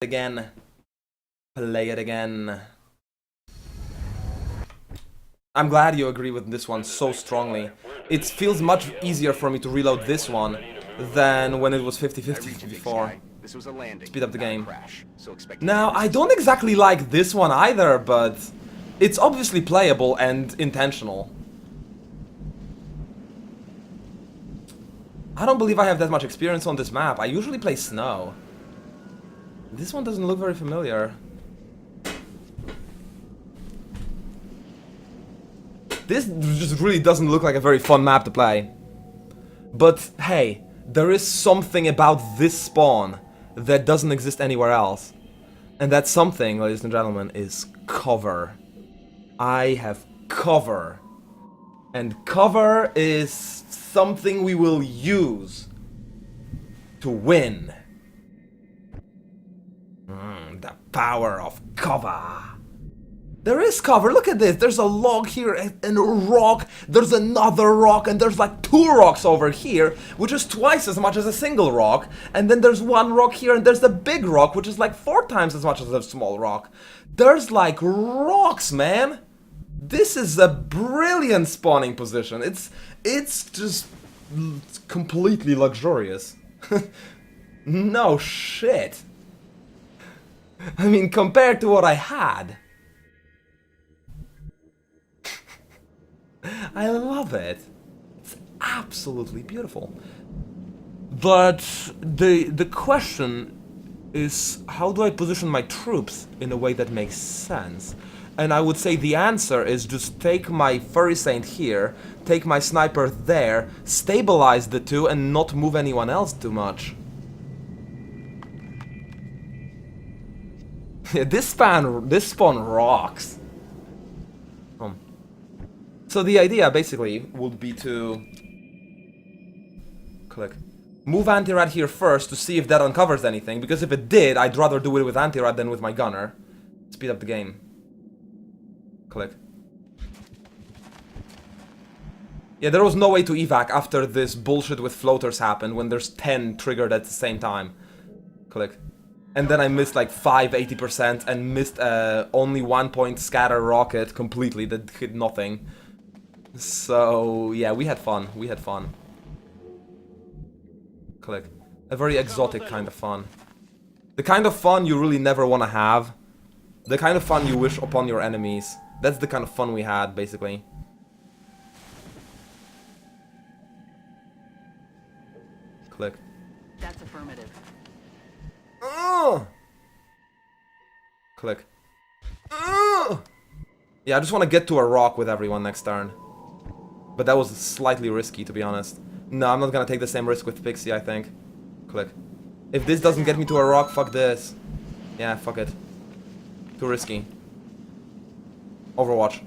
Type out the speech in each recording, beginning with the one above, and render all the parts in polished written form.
Again. Play it again. I'm glad you agree with this one so strongly. It feels much easier for me to reload this one than when it was 50-50 before. Speed up the game. Now, I don't exactly like this one either, but it's obviously playable and intentional. I don't believe I have that much experience on this map. I usually play snow. This one doesn't look very familiar. This just really doesn't look like a very fun map to play. But hey, there is something about this spawn that doesn't exist anywhere else. And that something, ladies and gentlemen, is cover. I have cover. And cover is something we will use to win. The power of cover. There is cover, look at this, there's a log here and a rock, there's another rock, and there's like 2 rocks over here, which is twice as much as a single rock, and then there's 1 rock here, and there's the big rock, which is like 4 times as much as a small rock. There's like rocks, man! This is a brilliant spawning position, it's just completely luxurious. No shit. I mean, compared to what I had. I love it. It's absolutely beautiful. But the question is, how do I position my troops in a way that makes sense? And I would say the answer is just take my furry saint here, take my sniper there, stabilize the 2 and not move anyone else too much. This spawn rocks. So the idea basically would be to move anti-rad here first to see if that uncovers anything, because if it did, I'd rather do it with anti-rad than with my gunner. Speed up the game. Yeah, there was no way to evac after this bullshit with floaters happened when there's 10 triggered at the same time. And then I missed like 80% and missed only 1 point scatter rocket completely that hit nothing. So yeah, we had fun. A very exotic kind of fun. The kind of fun you really never want to have. The kind of fun you wish upon your enemies. That's the kind of fun we had, basically. That's affirmative. Yeah, I just want to get to a rock with everyone next turn. But that was slightly risky, to be honest. No, I'm not gonna take the same risk with Pixie, I think. If this doesn't get me to a rock, fuck this. Yeah, fuck it. Too risky. Overwatch.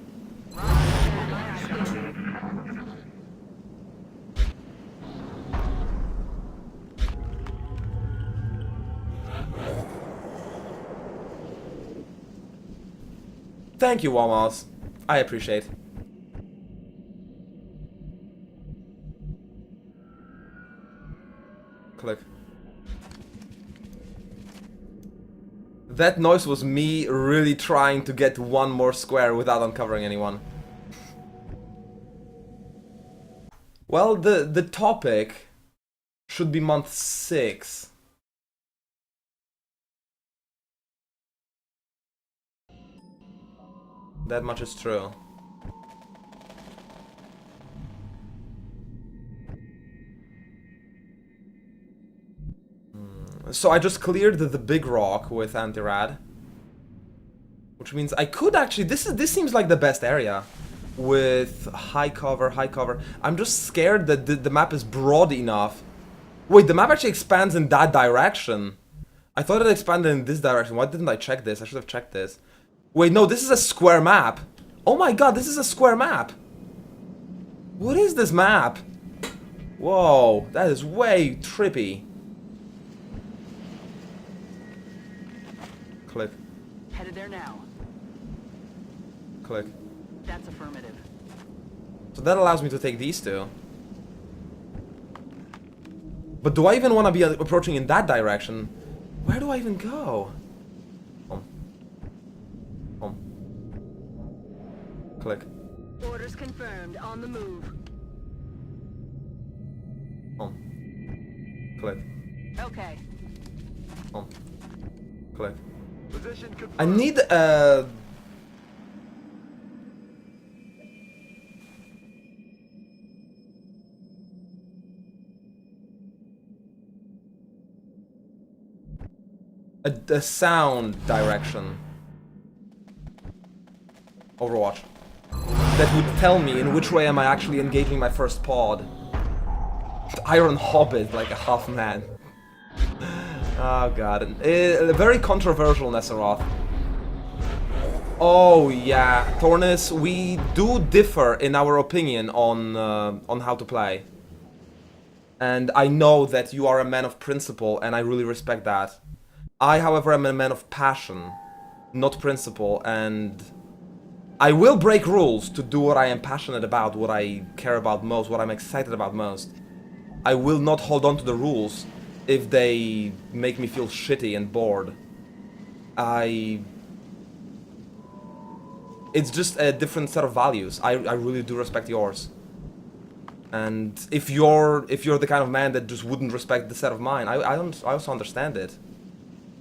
Thank you, Walmart. I appreciate. That noise was me really trying to get 1 more square without uncovering anyone. Well, the topic should be month 6. That much is true. So I just cleared the big rock with anti-rad, which means I could actually. This seems like the best area with high cover. I'm just scared that the map is broad enough. Wait, the map actually expands in that direction. I thought it expanded in this direction. Why didn't I check this? I should have checked this. Wait, no, this is a square map. Oh my god, this is a square map. What is this map? Whoa, that is way trippy. Headed there now. That's affirmative. So that allows me to take these 2. But do I even want to be approaching in that direction? Where do I even go? Click. Orders confirmed. On the move. Click. Okay. Click. Position confirmed. I need a sound direction. Overwatch. That would tell me in which way am I actually engaging my first pod. Iron Hobbit, like a half man. Oh god. Very controversial, Nesseroth. Oh yeah, Tornis, we do differ in our opinion on how to play. And I know that you are a man of principle, and I really respect that. I, however, am a man of passion, not principle, and I will break rules to do what I am passionate about, what I care about most, what I'm excited about most. I will not hold on to the rules if they make me feel shitty and bored. It's just a different set of values. I really do respect yours. And if you're the kind of man that just wouldn't respect the set of mine, I also understand it.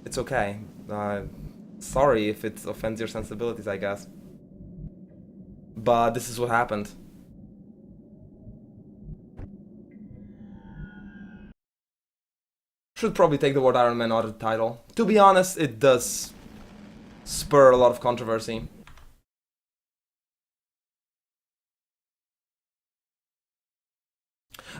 It's okay. Sorry if it offends your sensibilities, I guess. But this is what happened. Should probably take the word Iron Man out of the title. To be honest, it does spur a lot of controversy.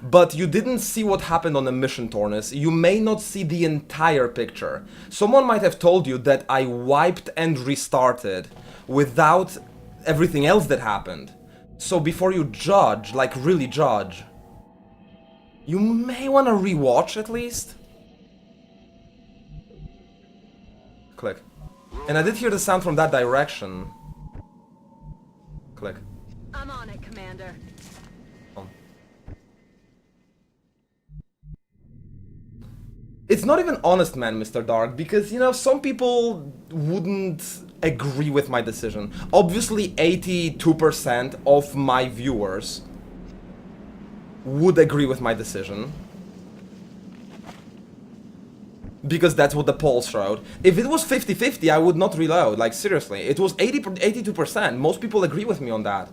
But you didn't see what happened on the mission, Tornis. You may not see the entire picture. Someone might have told you that I wiped and restarted without everything else that happened. So before you judge, like really judge, you may want to rewatch at least. Click. And I did hear the sound from that direction. Click. I'm on it, Commander. It's not even honest, man, Mr. Dark, because, you know, some people wouldn't agree with my decision. Obviously, 82% of my viewers would agree with my decision. Because that's what the polls showed. If it was 50-50, I would not reload, like, seriously. It was 82%. Most people agree with me on that.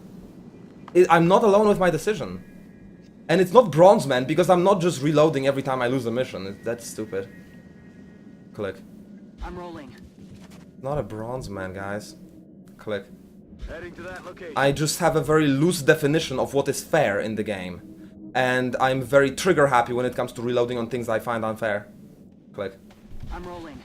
I'm not alone with my decision. And it's not bronze, man, because I'm not just reloading every time I lose a mission. That's stupid. Click. I'm rolling. Not a bronze man, guys. Click. Heading to that location. I just have a very loose definition of what is fair in the game. And I'm very trigger happy when it comes to reloading on things I find unfair. Click. I'm rolling.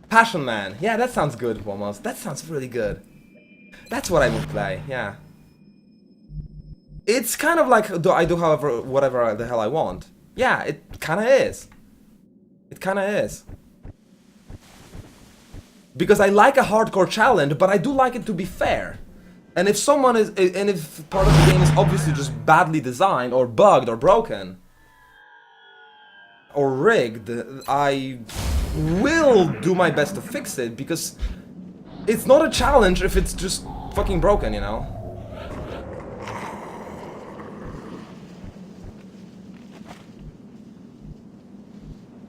Passion Man. Yeah, that sounds good, almost. That sounds really good. That's what I would play, yeah. It's kind of like I do however whatever the hell I want. Yeah, it kinda is. It kinda is. Because I like a hardcore challenge, but I do like it to be fair. And if someone is, and if part of the game is obviously just badly designed, or bugged, or broken, or rigged, I will do my best to fix it, because it's not a challenge if it's just fucking broken, you know?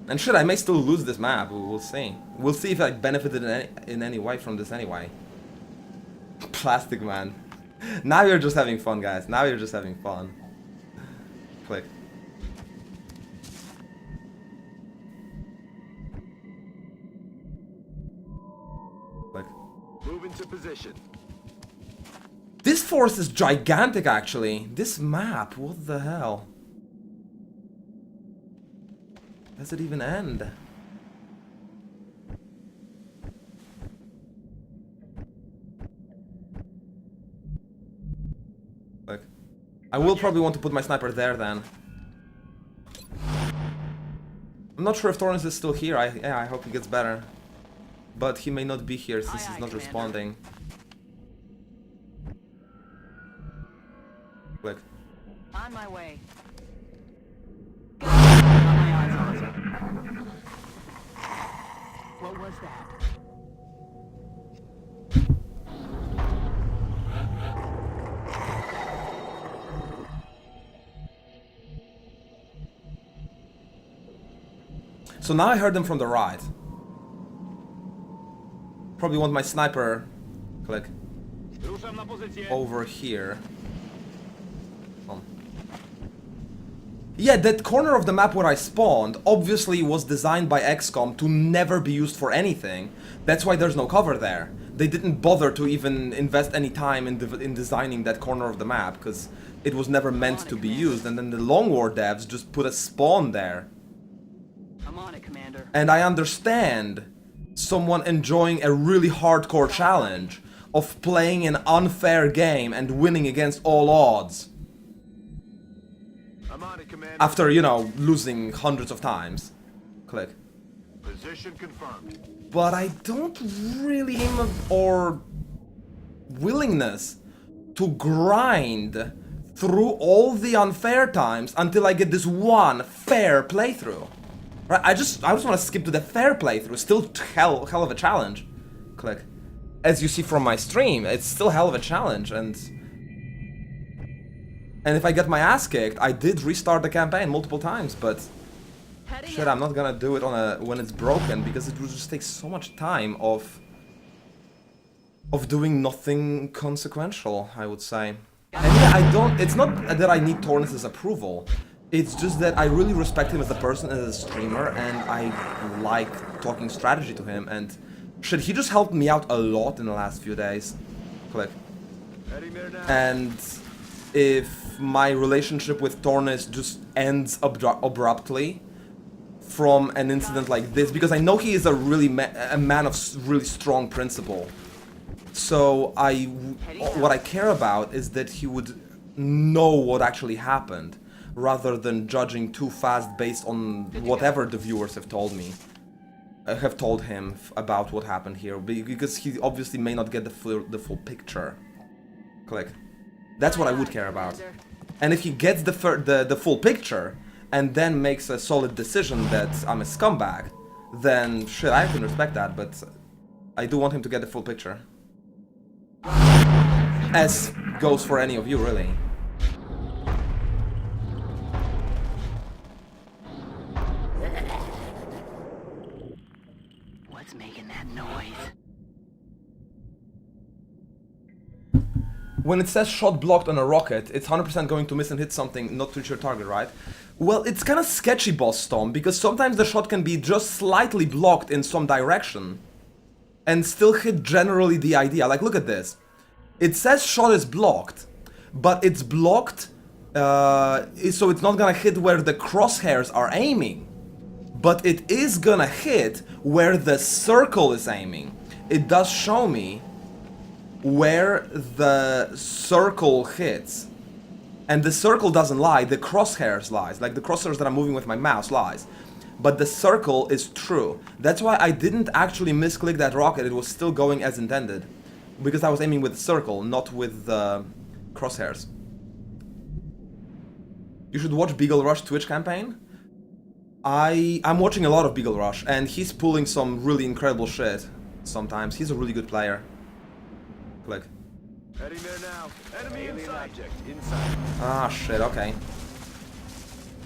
And shit, I may still lose this map, we'll see. We'll see if I benefited in any way from this anyway. Plastic Man. Now you're just having fun, guys. Now you're just having fun. Click. Click. Move into position. This force is gigantic, actually. This map, what the hell? Does it even end? Look. I will probably want to put my sniper there then. I'm not sure if Torrance is still here. I hope he gets better. But he may not be here since he's not responding. my way. Got my eyes on you. What was that? So now I heard them from the right. Probably want my sniper click Ruszam na pozycję. over here. Yeah, that corner of the map where I spawned obviously was designed by XCOM to never be used for anything. That's why there's no cover there. They didn't bother to even invest any time in designing that corner of the map, because it was never meant to be used, and then the Long War devs just put a spawn there. I'm on it, Commander. And I understand someone enjoying a really hardcore challenge of playing an unfair game and winning against all odds. I'm on it, Commander. After, you know, losing hundreds of times. Click. Position confirmed. But I don't really aim or willingness to grind through all the unfair times until I get this one fair playthrough. Right? I just want to skip to the fair playthrough. Still hell of a challenge. Click. As you see from my stream, it's still hell of a challenge, and if I get my ass kicked, I did restart the campaign multiple times, but Heading shit, I'm not gonna do it on when it's broken, because it would just take so much time of doing nothing consequential, I would say. And yeah, it's not that I need Tornus' approval. It's just that I really respect him as a person, as a streamer, and I like talking strategy to him, and shit, he just helped me out a lot in the last few days. Click. Heading there now. And if my relationship with Tornus just ends abruptly from an incident like this, because I know he is a man of really strong principle. So what I care about is that he would know what actually happened, rather than judging too fast based on whatever the viewers have told me. Have told him about what happened here, because he obviously may not get the full picture. Click. That's what I would care about. And if he gets the full picture and then makes a solid decision that I'm a scumbag, then shit, I can respect that, but I do want him to get the full picture. As goes for any of you, really. What's making that noise? When it says shot blocked on a rocket, it's 100% going to miss and hit something, not reach your target, right? Well, it's kind of sketchy, Boss Storm, because sometimes the shot can be just slightly blocked in some direction and still hit generally the idea. Like, look at this. It says shot is blocked, but it's blocked, so it's not gonna hit where the crosshairs are aiming. But it is gonna hit where the circle is aiming. It does show me where the circle hits. And the circle doesn't lie, the crosshairs lies. Like the crosshairs that I'm moving with my mouse lies. But the circle is true. That's why I didn't actually misclick that rocket, it was still going as intended. Because I was aiming with the circle, not with the crosshairs. You should watch Beagle Rush Twitch campaign. I'm watching a lot of Beagle Rush, and he's pulling some really incredible shit sometimes. He's a really good player. Click. Heading there now. Enemy inside. Object inside. Ah, shit, okay.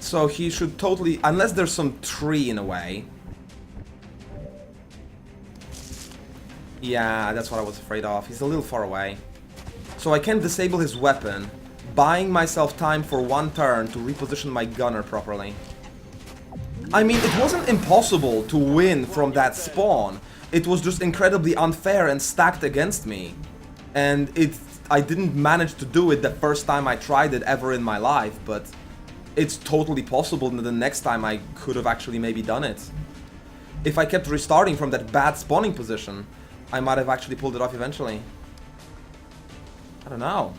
So he should totally... Unless there's some tree in a way. Yeah, that's what I was afraid of. He's a little far away. So I can disable his weapon, buying myself time for one turn to reposition my gunner properly. I mean, it wasn't impossible to win from that spawn. It was just incredibly unfair and stacked against me. And I didn't manage to do it the first time I tried it ever in my life, but it's totally possible that the next time I could have actually maybe done it. If I kept restarting from that bad spawning position, I might have actually pulled it off eventually. I don't know.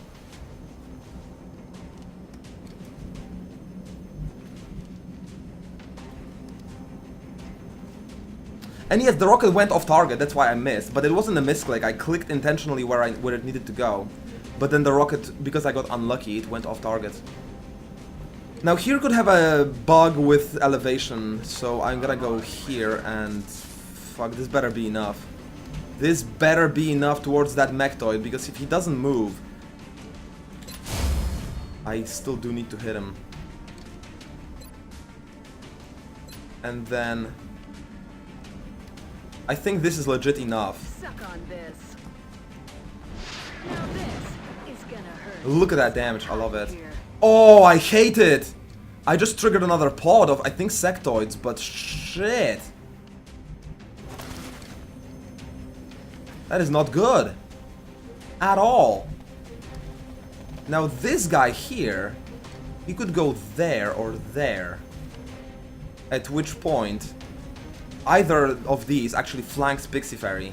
And yes, the rocket went off target, that's why I missed, but it wasn't a misclick. I clicked intentionally where it needed to go. But then the rocket, because I got unlucky, it went off target. Now here could have a bug with elevation, so I'm gonna go here and... Fuck, this better be enough. This better be enough towards that mechtoid, because if he doesn't move... I still do need to hit him. And then... I think this is legit enough. Suck on this. Now this is gonna hurt. Look at that damage, I love it. Here. Oh, I hate it! I just triggered another pod of, I think, sectoids, but shit! That is not good. At all. Now this guy here, he could go there or there. At which point, either of these actually flanks Pixie Fairy.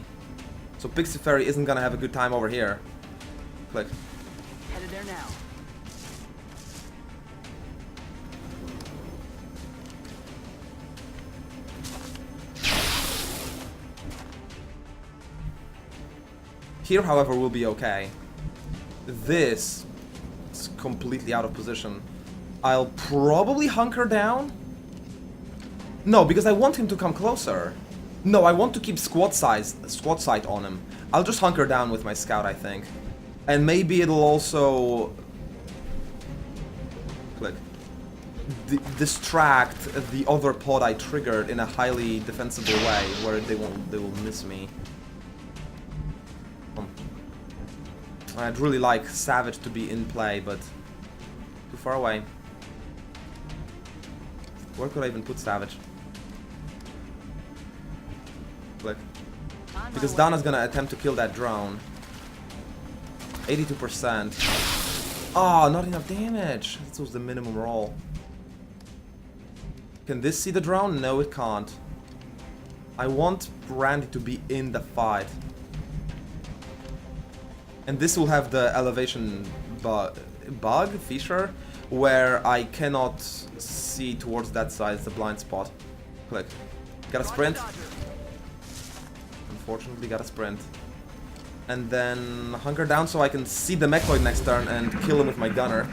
So Pixie Fairy isn't gonna have a good time over here. Click. Headed there now. Here, however, will be okay. This is completely out of position. I'll probably hunker down. No, because I want him to come closer. No, I want to keep squad sight on him. I'll just hunker down with my scout, I think. And maybe it'll also... Click. Distract the other pod I triggered in a highly defensible way, where they will miss me. I'd really like Savage to be in play, but too far away. Where could I even put Savage? Click. Because Dana's gonna attempt to kill that drone. 82%. Oh, not enough damage. This was the minimum roll. Can this see the drone? No, it can't. I want Randy to be in the fight. And this will have the elevation feature, where I cannot see towards that side. It's a blind spot. Click. Got a sprint. Unfortunately, got a sprint. And then hunker down so I can see the mechtoid next turn and kill him with my gunner.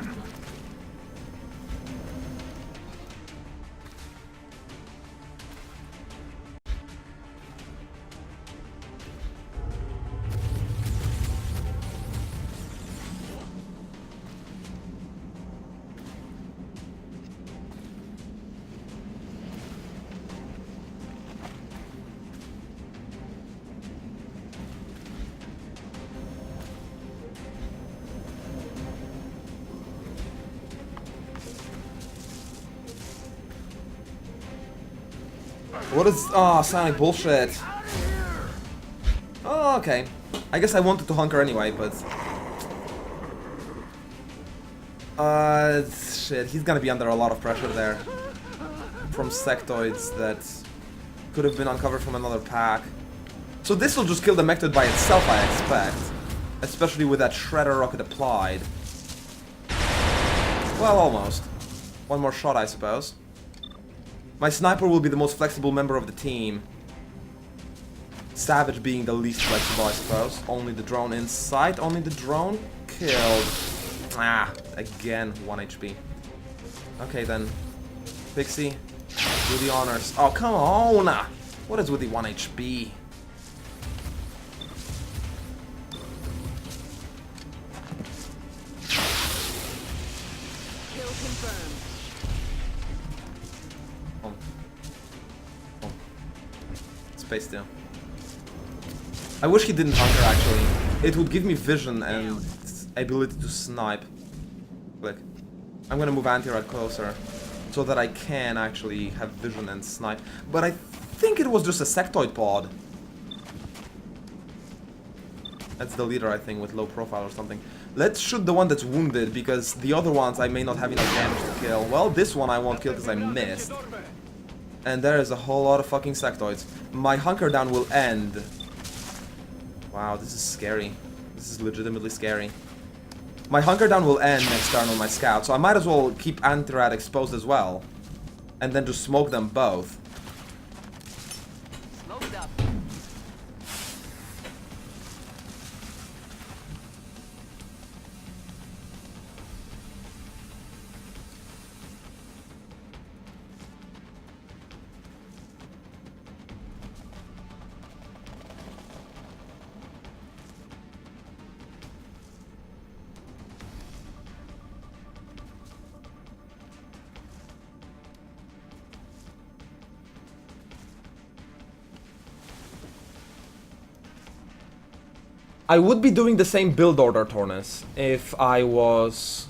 What is... Oh, Sonic bullshit. Oh, okay. I guess I wanted to hunker anyway, but... shit, he's gonna be under a lot of pressure there. From sectoids that could have been uncovered from another pack. So this will just kill the mechtoid by itself, I expect. Especially with that shredder rocket applied. Well, almost. One more shot, I suppose. My sniper will be the most flexible member of the team. Savage being the least flexible, I suppose. Only the drone in sight, only the drone killed. Ah, again, 1 HP. Okay then. Pixie, do the honors. Oh, come on! What is with the 1 HP? Kill confirmed. Space down. I wish he didn't hunker, actually. It would give me vision and ability to snipe. Click. I'm gonna move anti-rad closer so that I can actually have vision and snipe. But I think it was just a sectoid pod. That's the leader, I think, with low profile or something. Let's shoot the one that's wounded, because the other ones I may not have enough damage to kill. Well, this one I won't kill because I missed. And there is a whole lot of fucking sectoids. My hunker down will end. Wow, this is scary. This is legitimately scary. My hunker down will end next turn on my scout, so I might as well keep anti-rad exposed as well. And then just smoke them both. Smoked up. I would be doing the same build order, Tornus, if I was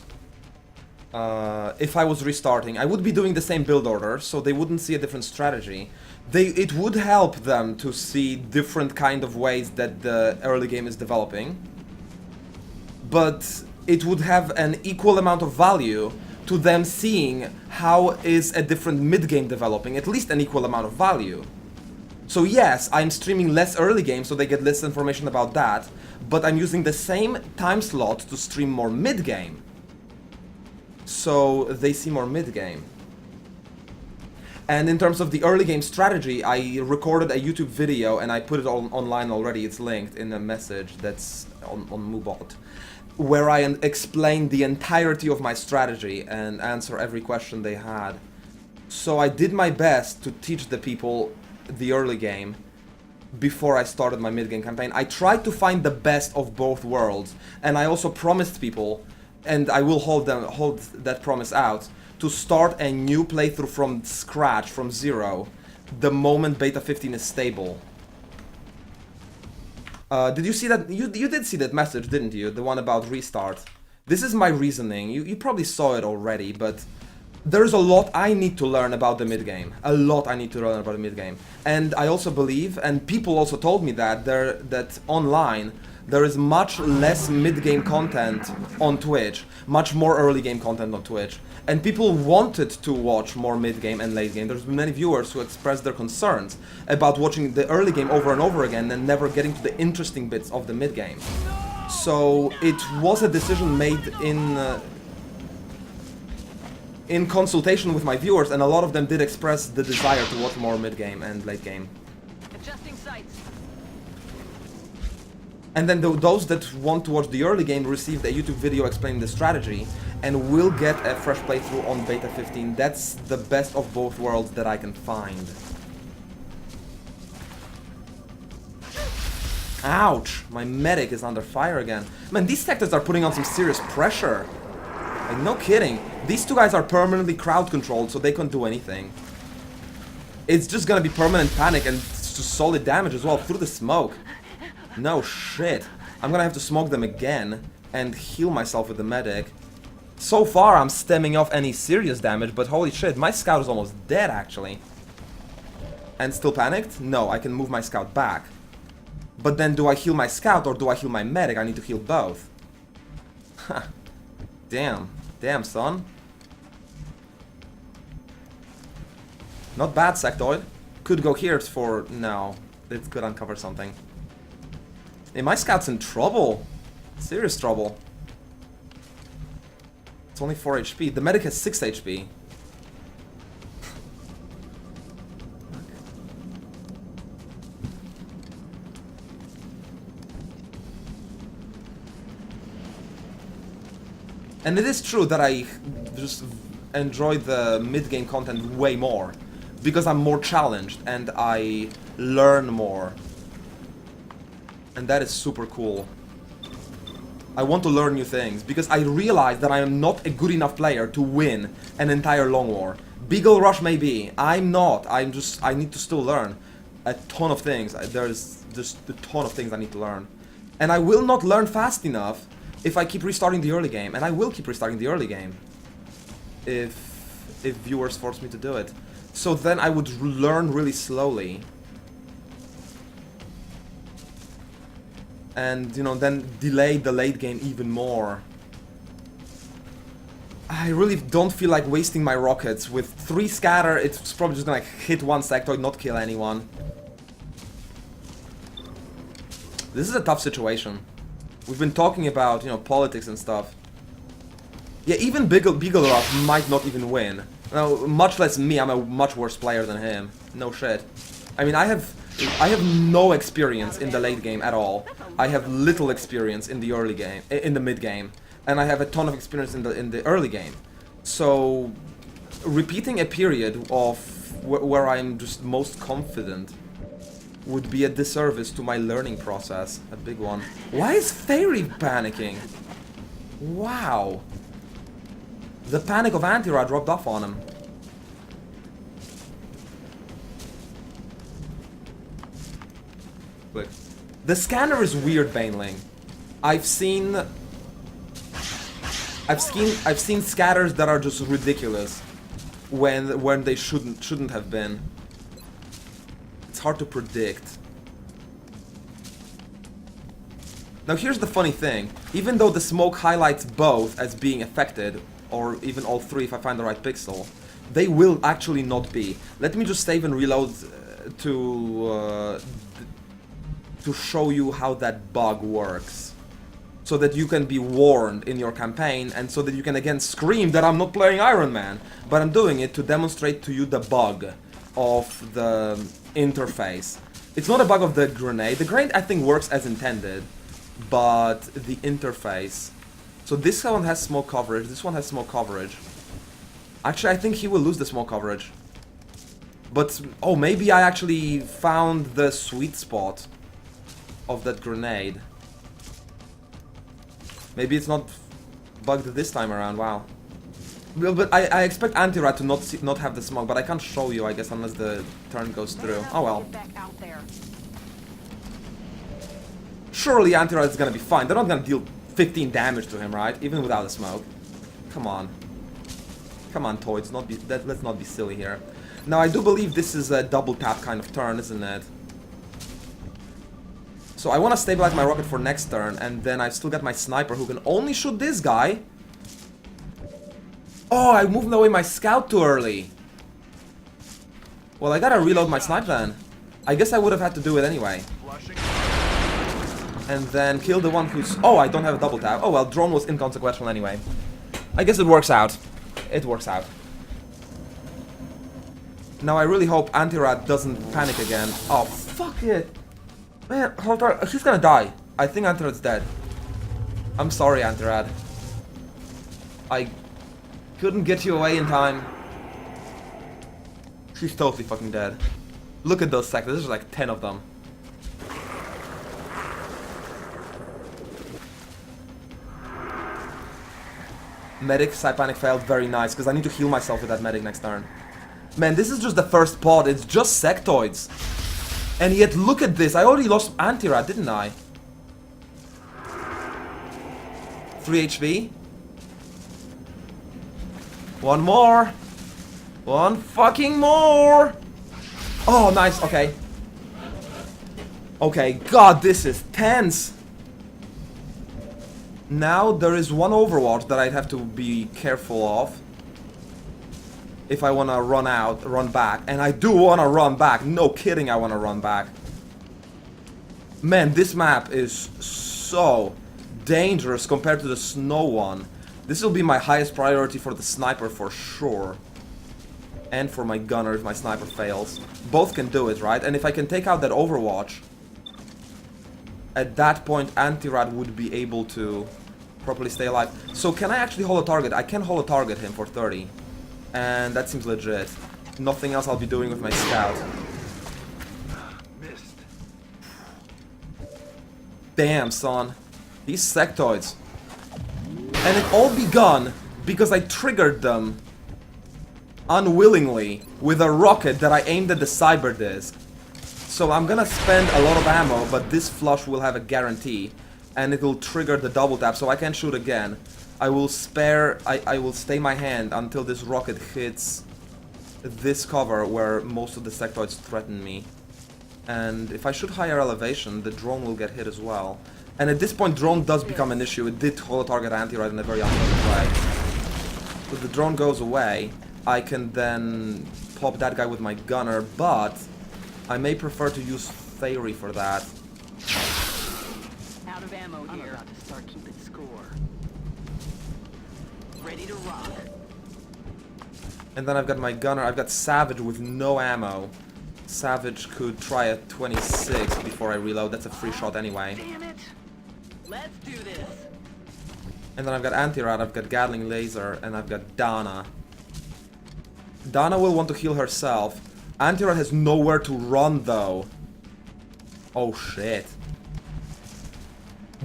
restarting. I would be doing the same build order, so they wouldn't see a different strategy. It would help them to see different kind of ways that the early game is developing, but it would have an equal amount of value to them seeing how is a different mid-game developing, at least an equal amount of value. So yes, I'm streaming less early game so they get less information about that, but I'm using the same time slot to stream more mid-game, so they see more mid-game. And in terms of the early game strategy, I recorded a YouTube video and I put it online already. It's linked in a message that's on Mubot, where I explained the entirety of my strategy and answer every question they had. So I did my best to teach the people the early game before I started my mid-game campaign. I tried to find the best of both worlds, and I also promised people, and I will hold that promise out, to start a new playthrough from scratch, from zero, the moment Beta 15 is stable. Did you see that? You did see that message, didn't you? The one about restart. This is my reasoning. You probably saw it already, but there's a lot I need to learn about the mid-game. A lot I need to learn about the mid-game. And I also believe, and people also told me that online, there is much less mid-game content on Twitch, much more early game content on Twitch. And people wanted to watch more mid-game and late game. There's been many viewers who expressed their concerns about watching the early game over and over again and never getting to the interesting bits of the mid-game. So it was a decision made in consultation with my viewers, and a lot of them did express the desire to watch more mid-game and late game. Adjusting sights. And then those that want to watch the early game received a YouTube video explaining the strategy and will get a fresh playthrough on Beta 15. That's the best of both worlds that I can find. Ouch! My medic is under fire again. Man, these sectors are putting on some serious pressure. Like, no kidding. These two guys are permanently crowd controlled, so they can't do anything. It's just gonna be permanent panic and just solid damage as well through the smoke. No shit. I'm gonna have to smoke them again and heal myself with the medic. So far I'm stemming off any serious damage, but holy shit, my scout is almost dead actually. And still panicked? No, I can move my scout back. But then do I heal my scout or do I heal my medic? I need to heal both. Damn. Damn, son. Not bad, Sectoid. Could go here for... No. It could uncover something. Hey, my scout's in trouble. Serious trouble. It's only 4 HP. The medic has 6 HP. And it is true that I just enjoy the mid-game content way more, because I'm more challenged and I learn more. And that is super cool. I want to learn new things, because I realize that I am not a good enough player to win an entire long war. Beagle Rush maybe, I'm not. I need to still learn a ton of things. There's just a ton of things I need to learn. And I will not learn fast enough if I keep restarting the early game, and I will keep restarting the early game if viewers force me to do it. So then I would learn really slowly. And, you know, then delay the late game even more. I really don't feel like wasting my rockets. With 3 scatter, it's probably just gonna hit one sectoid, not kill anyone. This is a tough situation. We've been talking about, you know, politics and stuff. Yeah, even Beagle Rush might not even win. Now, much less me, I'm a much worse player than him. No shit. I mean, I have no experience in the late game at all. I have little experience in the early game, in the mid game, and I have a ton of experience in the early game. So, repeating a period of where I'm just most confident would be a disservice to my learning process. A big one. Why is Fairy panicking? Wow. The panic of Antira dropped off on him. Click. The scanner is weird, Baneling. I've seen scatters that are just ridiculous when they shouldn't have been. It's hard to predict. Now here's the funny thing. Even though the smoke highlights both as being affected, or even all three if I find the right pixel, they will actually not be. Let me just save and reload to show you how that bug works. So that you can be warned in your campaign, and so that you can again scream that I'm not playing Iron Man. But I'm doing it to demonstrate to you the bug of the interface. It's not a bug of the grenade. The grenade I think works as intended, but the interface. So this one has smoke coverage, this one has smoke coverage. Actually, I think he will lose the smoke coverage. But, oh, maybe I actually found the sweet spot of that grenade. Maybe it's not bugged this time around, wow. Well, but I expect Anti-Rat to not have the smoke, but I can't show you, I guess, unless the turn goes through. Oh well. Surely Anti-Rat is gonna be fine. They're not gonna deal 15 damage to him, right? Even without the smoke. Come on. Come on, Toids, let's not be silly here. Now, I do believe this is a double tap kind of turn, isn't it? So I want to stabilize my rocket for next turn, and then I've still got my sniper who can only shoot this guy. Oh, I moved away my scout too early. Well, I gotta reload my sniper then. I guess I would have had to do it anyway. And then kill the one who's... Oh, I don't have a double tap. Oh well, drone was inconsequential anyway. I guess it works out. It works out. Now I really hope Anti-Rat doesn't panic again. Oh, fuck it. Man, hold on. He's gonna die. I think Anti-Rat's dead. I'm sorry, Anti-Rat. I couldn't get you away in time. She's totally fucking dead. Look at those sectors. There's like 10 of them. Medic, Panic failed. Very nice, because I need to heal myself with that medic next turn. Man, this is just the first pod. It's just sectoids. And yet, look at this. I already lost Anti-Rat, didn't I? 3 HP. One more. One fucking more. Oh, nice. Okay. Okay, God, this is tense. Now, there is one Overwatch that I'd have to be careful of. If I want to run back. And I do want to run back. No kidding, I want to run back. Man, this map is so dangerous compared to the snow one. This will be my highest priority for the sniper for sure. And for my gunner if my sniper fails. Both can do it, right? And if I can take out that Overwatch, at that point Anti-Rat would be able to properly stay alive. So can I actually hold a target? I can hold a target him for 30. And that seems legit. Nothing else I'll be doing with my scout. Missed. Damn, son. These sectoids. And it all begun because I triggered them unwillingly with a rocket that I aimed at the cyber disc. So I'm gonna spend a lot of ammo, but this flush will have a guarantee. And it will trigger the double tap, so I can shoot again. I will stay my hand until this rocket hits this cover where most of the sectoids threaten me. And if I shoot higher elevation, the drone will get hit as well. And at this point, drone does become an issue. It did hold a target Anti-Rat in a very unpleasant way. So the drone goes away. I can then pop that guy with my gunner, but I may prefer to use Theory for that. Out of ammo here. I'm about to start keeping score. Ready to rock. And then I've got my gunner. I've got Savage with no ammo. Savage could try a 26 before I reload. That's a free shot anyway. Damn it! Let's do this. And then I've got Anti-Rat, I've got Gatling Laser, and I've got Dana. Dana will want to heal herself. Anti-Rat has nowhere to run though. Oh shit.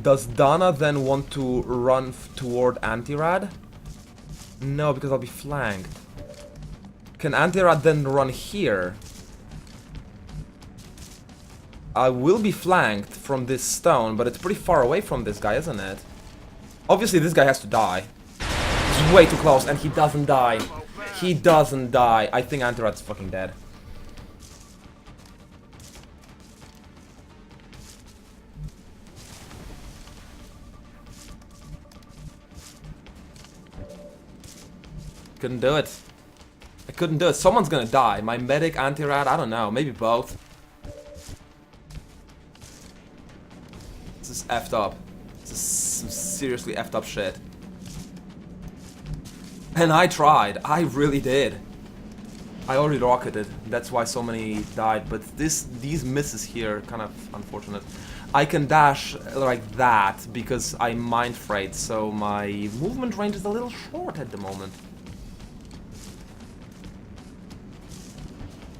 Does Dana then want to run toward Anti-Rat? No, because I'll be flanked. Can Anti-Rat then run here? I will be flanked from this stone, but it's pretty far away from this guy, isn't it? Obviously, this guy has to die. He's way too close, and he doesn't die. He doesn't die. I think Antirad's fucking dead. Couldn't do it. I couldn't do it. Someone's gonna die. My medic, Antirad, I don't know. Maybe both. This is effed up. This is some seriously effed up shit. And I tried. I really did. I already rocketed. That's why so many died. But these misses here, kind of unfortunate. I can dash like that because I mind frayed, so my movement range is a little short at the moment.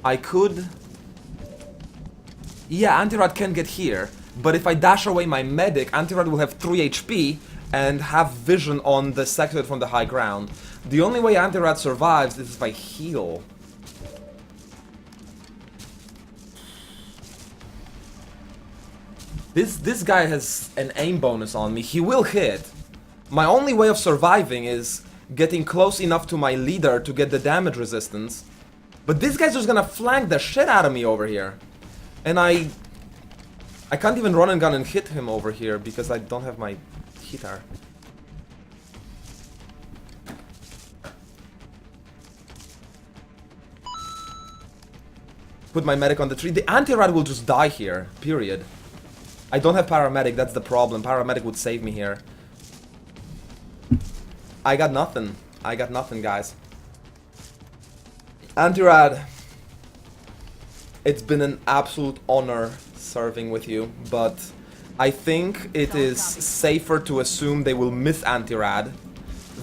I could... Yeah, Antirad can get here, but if I dash away my medic, Antirad will have 3 HP and have vision on the sector from the high ground. The only way Antirad survives is if I heal. This guy has an aim bonus on me. He will hit. My only way of surviving is getting close enough to my leader to get the damage resistance. But this guy's just gonna flank the shit out of me over here. And I can't even run and gun and hit him over here because I don't have my hitar. Put my medic on the tree. The Antirad will just die here, period. I don't have paramedic, that's the problem. Paramedic would save me here. I got nothing. I got nothing, guys. Antirad, it's been an absolute honor serving with you, but I think it is safer to assume they will miss Antirad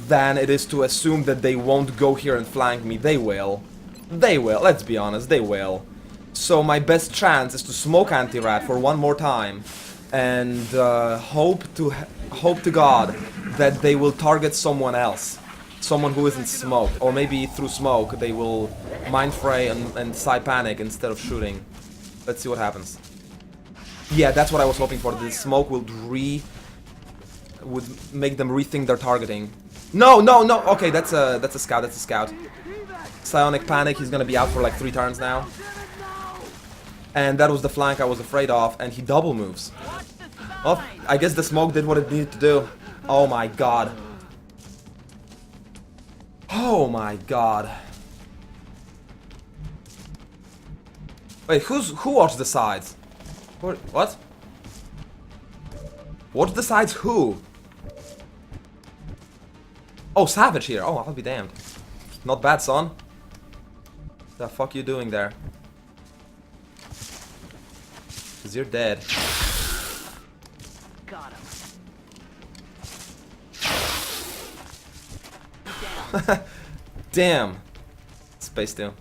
than it is to assume that they won't go here and flank me. They will. They will, let's be honest, they will. So my best chance is to smoke Antirad for one more time and hope to God that they will target someone else. Someone who isn't smoked, or maybe through smoke they will mind fray and side panic instead of shooting. Let's see what happens. Yeah, that's what I was hoping for. The smoke would make them rethink their targeting. No, no, no. Okay, that's a scout. That's a scout. Psionic panic. He's gonna be out for like 3 turns now. And that was the flank I was afraid of. And he double moves. Well, I guess the smoke did what it needed to do. Oh my god. Oh my god. Wait, who watched the sides? What? Watch the sides who? Oh, Savage here. Oh, I'll be damned. Not bad, son. The fuck you doing there? Cause you're dead. Got him. Damn. Space Doom.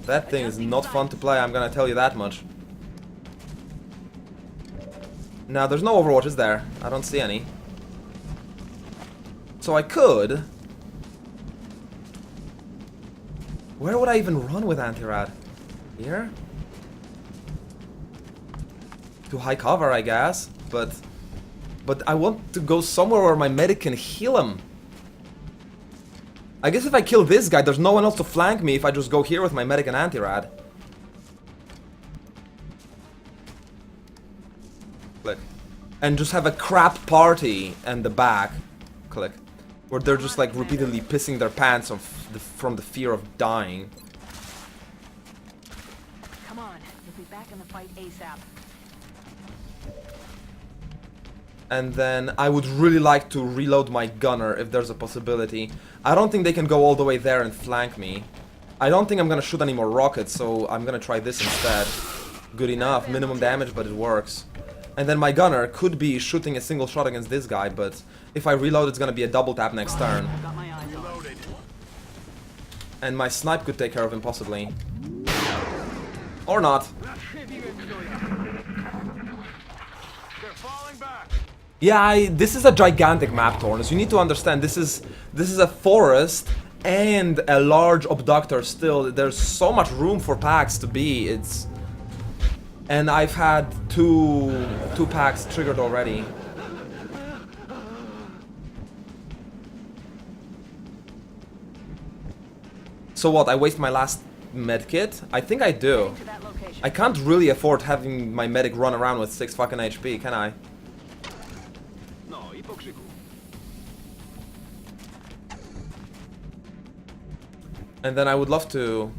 That thing is not fun to play, I'm gonna tell you that much. Now, there's no Overwatch, is there? I don't see any. So I could... Where would I even run with Antirad? Here? To high cover, I guess, but I want to go somewhere where my medic can heal him. I guess if I kill this guy, there's no one else to flank me if I just go here with my medic and Antirad. Click. And just have a crap party in the back. Click. Where they're just like repeatedly pissing their pants from the fear of dying. Come on, you'll be back in the fight ASAP. And then I would really like to reload my gunner if there's a possibility. I don't think they can go all the way there and flank me. I don't think I'm gonna shoot any more rockets, so I'm gonna try this instead. Good enough, minimum damage, but it works. And then my gunner could be shooting a single shot against this guy, but if I reload it's gonna be a double tap next turn. Got my eyes on. And my snipe could take care of him possibly. Or not. Yeah, this is a gigantic map, Tornus. You need to understand this is a forest and a large abductor still. There's so much room for packs to be. It's... And I've had two packs triggered already. So what, I waste my last medkit? I think I do. To that location. I can't really afford having my medic run around with 6 fucking HP, can I? No, i po krzyku. And then I would love to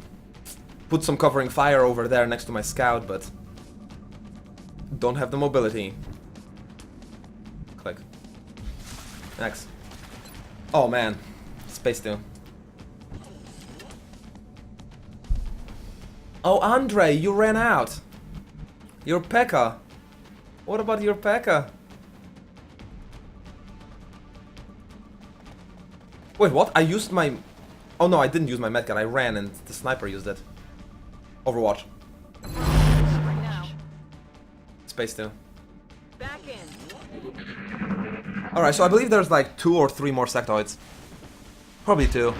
put some covering fire over there next to my scout, but don't have the mobility. Click. Next. Oh man, space too. Oh, Andre, you ran out. Your P.E.K.K.A. What about your P.E.K.K.A.? Wait, what? I used my... Oh no, I didn't use my medkit. I ran and the sniper used it. Overwatch. Right now. Space too. Back in. Alright, so I believe there's like 2 or 3 more sectoids. Probably 2.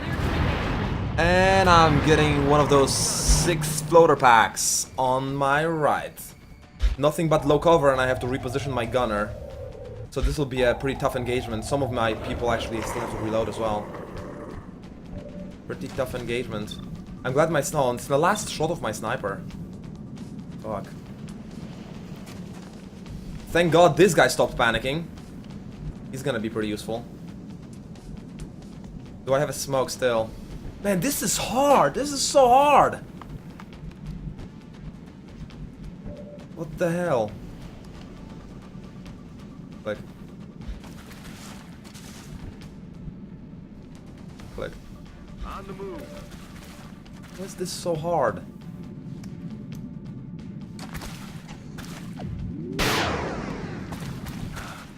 And I'm getting one of those 6 floater packs on my right. Nothing but low cover, and I have to reposition my gunner. So this will be a pretty tough engagement. Some of my people actually still have to reload as well. Pretty tough engagement. I'm glad my snow, it's the last shot of my sniper. Fuck. Thank God this guy stopped panicking. He's gonna be pretty useful. Do I have a smoke still? Man, this is hard. This is so hard. What the hell? Click. Click. On the move. Why is this so hard?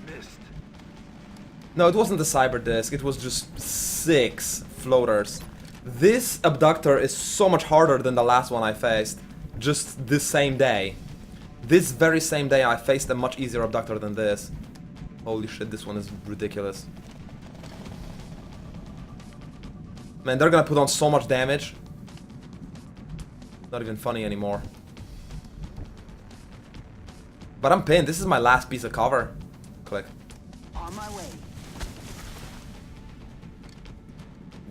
Missed. No, it wasn't the cyber disc. It was just 6 floaters. This abductor is so much harder than the last one I faced. Just this same day. This very same day I faced a much easier abductor than this. Holy shit, this one is ridiculous. Man, they're gonna put on so much damage. Not even funny anymore. But I'm pinned. This is my last piece of cover. Click. On my way.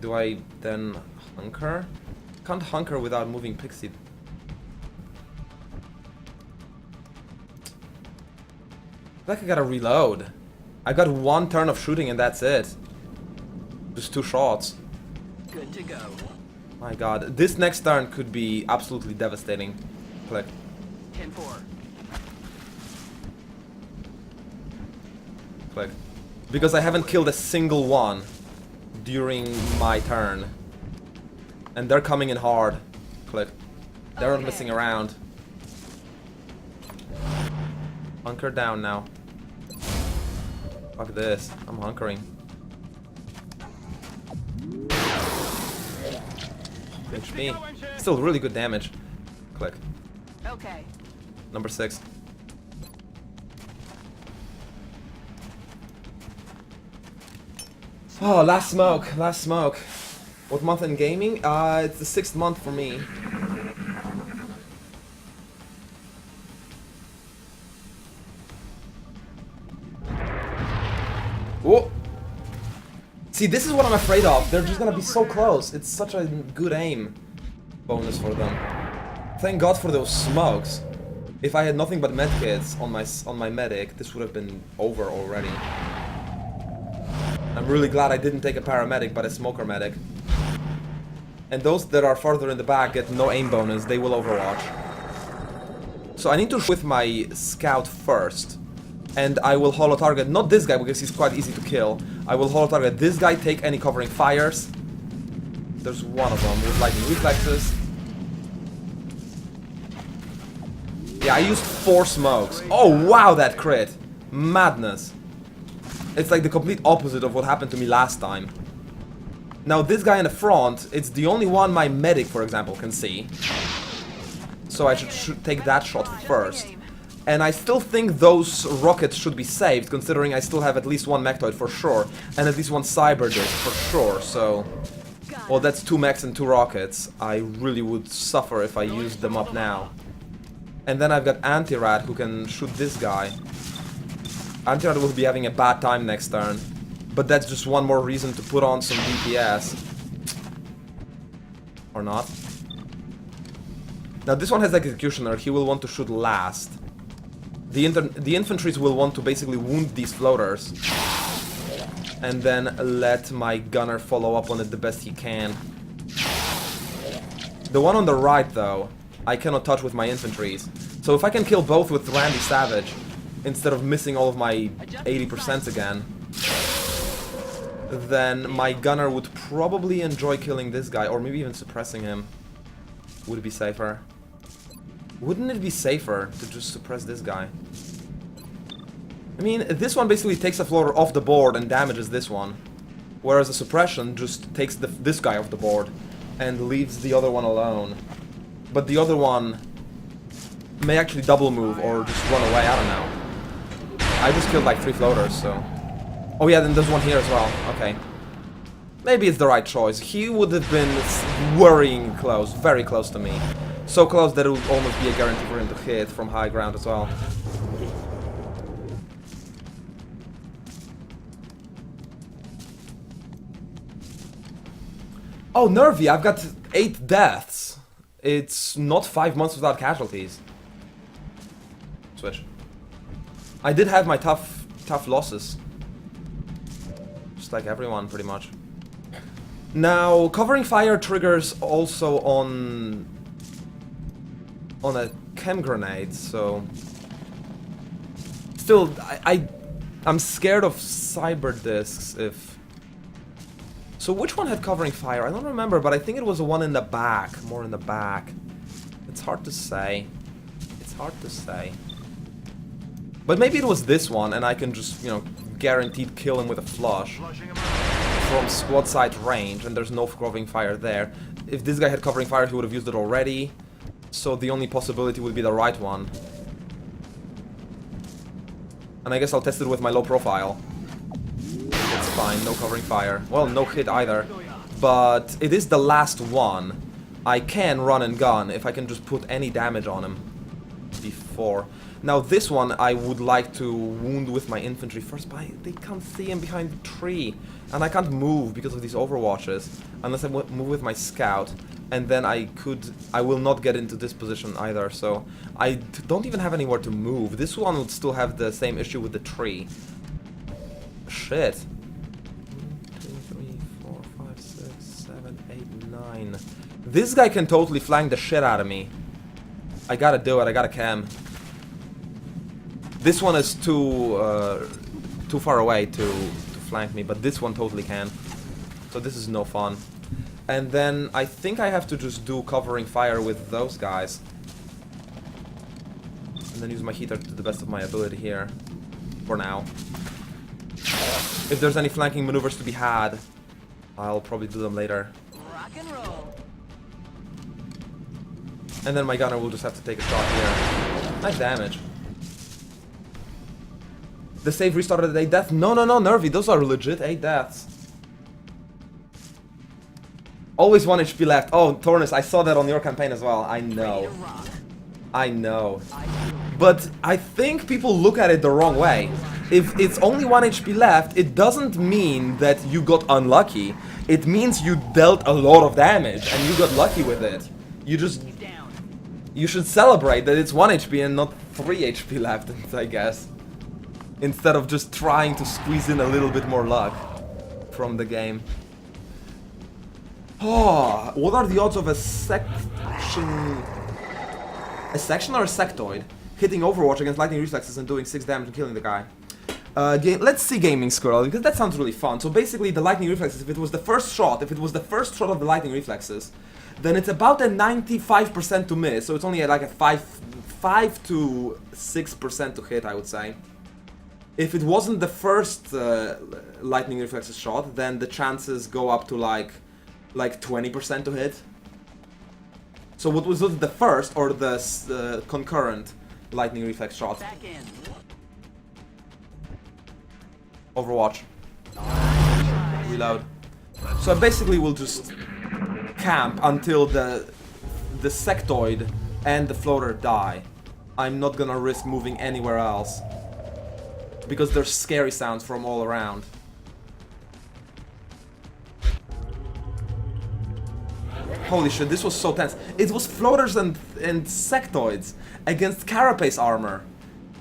Do I then hunker? Can't hunker without moving Pixie. Like I gotta reload. I got 1 turn of shooting and that's it. Just 2 shots. Good to go. My god. This next turn could be absolutely devastating. Click. 10-4. Click. Because I haven't killed a single one during my turn. And they're coming in hard. Click. They're not messing around. Hunker down now. Fuck this. I'm hunkering. HP. Still really good damage. Click. Okay. Number 6. Oh, last smoke. Last smoke. What month in gaming? It's the 6th month for me. Oh! See, this is what I'm afraid of. They're just gonna be so close. It's such a good aim bonus for them. Thank God for those smokes. If I had nothing but medkits on my medic, this would have been over already. I'm really glad I didn't take a paramedic, but a smoker medic. And those that are farther in the back get no aim bonus. They will overwatch. So I need to shoot with my scout first. And I will holo target, not this guy because he's quite easy to kill. I will holo target this guy, take any covering fires. There's one of them with lightning reflexes. Yeah, I used 4 smokes. Oh wow, that crit. Madness. It's like the complete opposite of what happened to me last time. Now this guy in the front, it's the only one my medic, for example, can see. So I should take that shot first. And I still think those rockets should be saved, considering I still have at least 1 mechtoid for sure, and at least 1 cyber disc for sure, so... Got Well, that's 2 mechs and 2 rockets. I really would suffer if I used them up now. And then I've got Anti-Rat who can shoot this guy. Anti-Rat will be having a bad time next turn. But that's just one more reason to put on some DPS. Or not. Now this one has Executioner, he will want to shoot last. The infantries will want to basically wound these floaters. And then let my gunner follow up on it the best he can. The one on the right, though, I cannot touch with my infantries. So if I can kill both with Randy Savage, instead of missing all of my 80% again, then my gunner would probably enjoy killing this guy, or maybe even suppressing him. Would it be safer? Wouldn't it be safer to just suppress this guy? I mean, this one basically takes a floater off the board and damages this one. Whereas a suppression just takes this guy off the board and leaves the other one alone. But the other one may actually double move or just run away, I don't know. I just killed like 3 floaters, so... Oh yeah, then there's one here as well, okay. Maybe it's the right choice. He would have been worrying close, very close to me. So close that it would almost be a guarantee for him to hit from high ground as well. Oh, Nervy, I've got 8 deaths. It's not 5 months without casualties. Switch. I did have my tough losses. Just like everyone, pretty much. Now, covering fire triggers also on a chem grenade, so... Still, I'm scared of cyber discs if... So which one had covering fire? I don't remember, but I think it was the one in the back, more in the back. It's hard to say. It's hard to say. But maybe it was this one, and I can just, you know, guaranteed kill him with a flush from squad side range, and there's no covering fire there. If this guy had covering fire, he would have used it already. So the only possibility would be the right one. And I guess I'll test it with my low profile. It's fine, no covering fire. Well, no hit either. But it is the last one. I can run and gun if I can just put any damage on him before. Now this one I would like to wound with my infantry first, but they can't see him behind the tree. And I can't move because of these overwatches, unless I move with my scout. And then I will not get into this position either, so I don't even have anywhere to move. This one would still have the same issue with the tree. Shit. 1, 2, 3, 4, 5, 6, 7, 8, 9. This guy can totally flank the shit out of me. I gotta do it, I gotta cam. This one is too far away to flank me, but this one totally can. So this is no fun. And then I think I have to just do covering fire with those guys. And then use my heater to the best of my ability here. For now. If there's any flanking maneuvers to be had, I'll probably do them later. Rock and roll. And then my gunner will just have to take a shot here. Nice damage. The save restarted at 8 deaths? No, Nervy, those are legit 8 deaths. Always 1 HP left. Oh, Tornus, I saw that on your campaign as well. I know. I know. But I think people look at it the wrong way. If it's only 1 HP left, it doesn't mean that you got unlucky. It means you dealt a lot of damage and you got lucky with it. You should celebrate that it's 1 HP and not 3 HP left, I guess. Instead of just trying to squeeze in a little bit more luck from the game. Oh, what are the odds of a section or a sectoid hitting Overwatch against lightning reflexes and doing 6 damage and killing the guy? Let's see Gaming Squirrel, because that sounds really fun. So basically the lightning reflexes, if it was the first shot of the lightning reflexes, then it's about a 95% to miss, so it's only like a 5 to 6% to hit, I would say. If it wasn't the first lightning reflexes shot, then the chances go up to like 20% to hit. So what was it, the first or the concurrent lightning reflex shot? Back in. Overwatch. Reload. So I basically will just camp until the sectoid and the floater die. I'm not gonna risk moving anywhere else. Because there's scary sounds from all around. Holy shit, this was so tense. It was floaters and sectoids against carapace armor.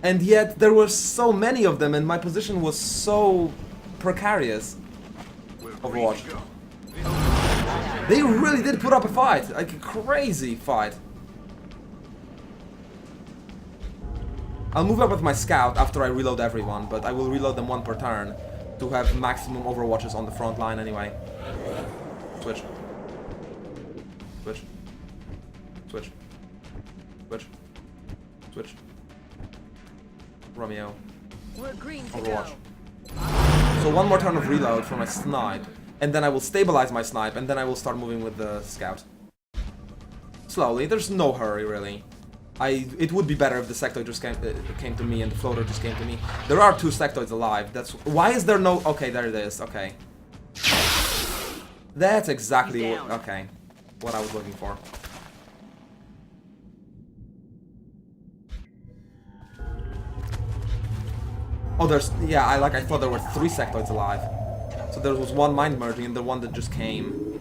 And yet there were so many of them and my position was so precarious. Overwatch. They really did put up a fight. Like a crazy fight. I'll move up with my scout after I reload everyone, but I will reload them one per turn to have maximum overwatches on the front line anyway. Switch. Switch. Switch. Switch. Switch. Romeo. We're green to Overwatch. go. So one more turn of reload for my snipe, and then I will stabilize my snipe, and then I will start moving with the scout. Slowly, there's no hurry really. It would be better if the sectoid just came to me and the floater just came to me. There are 2 sectoids alive. That's why is there no? Okay, there it is. Okay, that's exactly what I was looking for. Oh, I thought there were 3 sectoids alive. So there was one mind merging and the one that just came.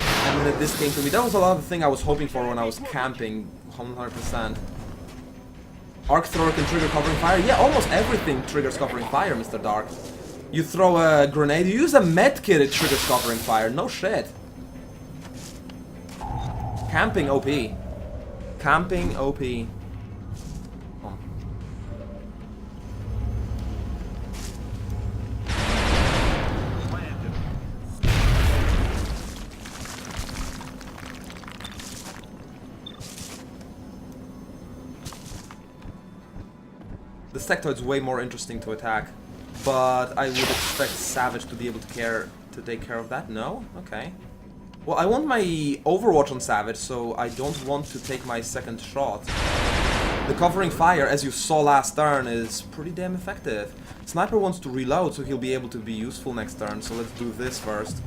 And then this came to me. That was a lot of the thing I was hoping for when I was camping. 100%. Arc thrower can trigger covering fire? Yeah, almost everything triggers covering fire, Mr. Dark. You throw a grenade, you use a medkit, it triggers covering fire. No shit. Camping OP. Camping OP. Oh. The sectoid's way more interesting to attack, but I would expect Savage to be able to take care of that. No? Okay. Well, I want my Overwatch on Savage, so I don't want to take my second shot. The covering fire, as you saw last turn, is pretty damn effective. Sniper wants to reload, so he'll be able to be useful next turn, so let's do this first.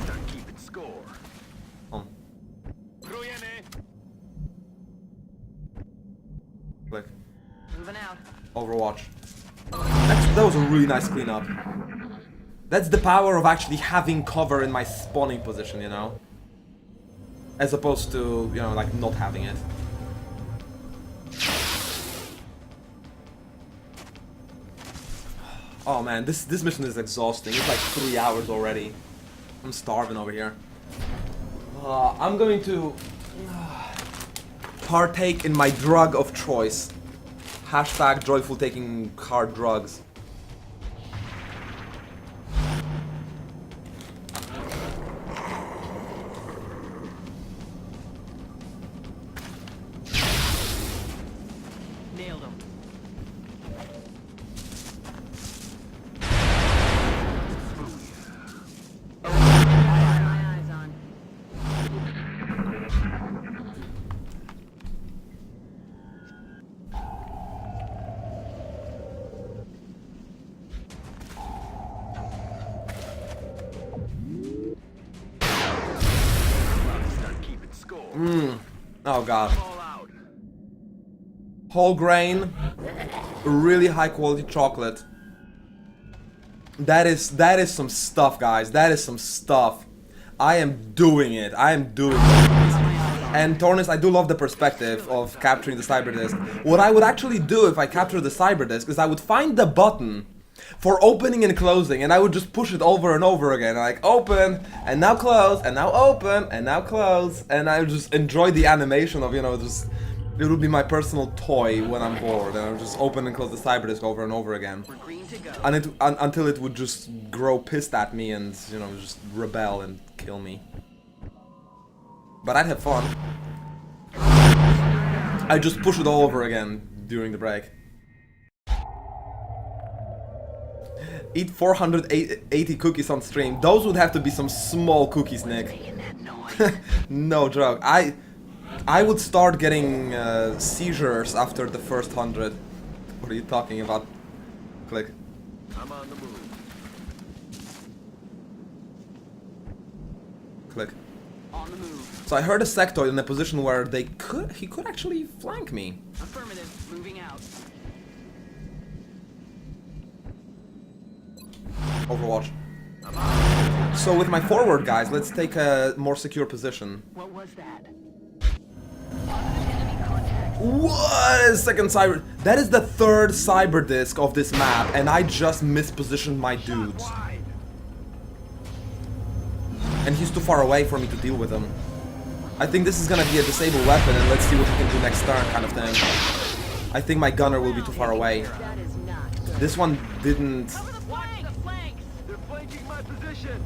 Start keeping score. On. Click. Moving out. Overwatch. That was a really nice cleanup. That's the power of actually having cover in my spawning position, you know? As opposed to, you know, like not having it. Oh man, this mission is exhausting. It's like 3 hours already. I'm starving over here. I'm going to partake in my drug of choice. Hashtag joyful taking hard drugs. Nailed him. My eyes on. Start keeping score. Oh god. All out. Whole grain, really high quality chocolate. That is some stuff, guys. That is some stuff. I am doing it. I am doing it. And Tornis, I do love the perspective of capturing the cyber disc. What I would actually do if I capture the cyber disc is I would find the button for opening and closing, and I would just push it over and over again, like open and now close and now open and now close, and I would just enjoy the animation of, you know, just it would be my personal toy when I'm bored, and I would just open and close the cyber disc over and over again. We're green to go. And until it would just grow pissed at me and, you know, just rebel and kill me. But I'd have fun. I just push it all over again during the break. Eat 480 cookies on stream. Those would have to be some small cookies, Nick. No joke. I would start getting seizures after the first 100. What are you talking about? Click. I'm on the move. Click. On the move. So I heard a sectoid in a position where he could actually flank me. Affirmative. Moving out. Overwatch. So with my forward guys, let's take a more secure position. What was that? What is second cyber? That is the third cyber disc of this map, and I just mispositioned my dudes. And he's too far away for me to deal with him. I think this is gonna be a disabled weapon, and let's see what we can do next turn, kind of thing. I think my gunner will be too far away. That is not good. This one didn't. Cover the flanks! The flanks! They're flanking my position.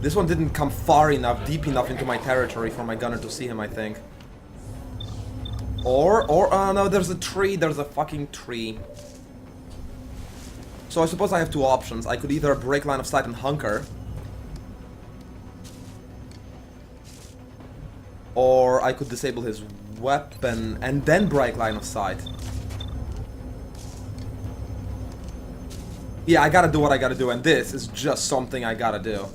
This one didn't come far enough, deep enough into my territory for my gunner to see him, I think. No, there's a tree, there's a fucking tree. So I suppose I have two options. I could either break line of sight and hunker. Or I could disable his weapon and then break line of sight. Yeah, I gotta do what I gotta do, and this is just something I gotta do.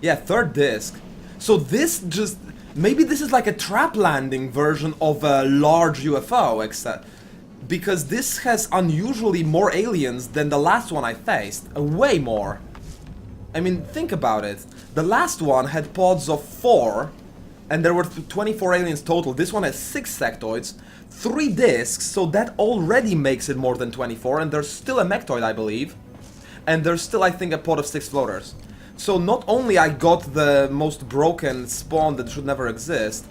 Yeah, third disc. So this just... Maybe this is like a trap landing version of a large UFO, except... Because this has unusually more aliens than the last one I faced. Way more. I mean, think about it. The last one had pods of 4, and there were 24 aliens total. This one has 6 sectoids, 3 discs, so that already makes it more than 24, and there's still a mechtoid, I believe. And there's still, I think, a pod of 6 floaters. So not only I got the most broken spawn that should never exist,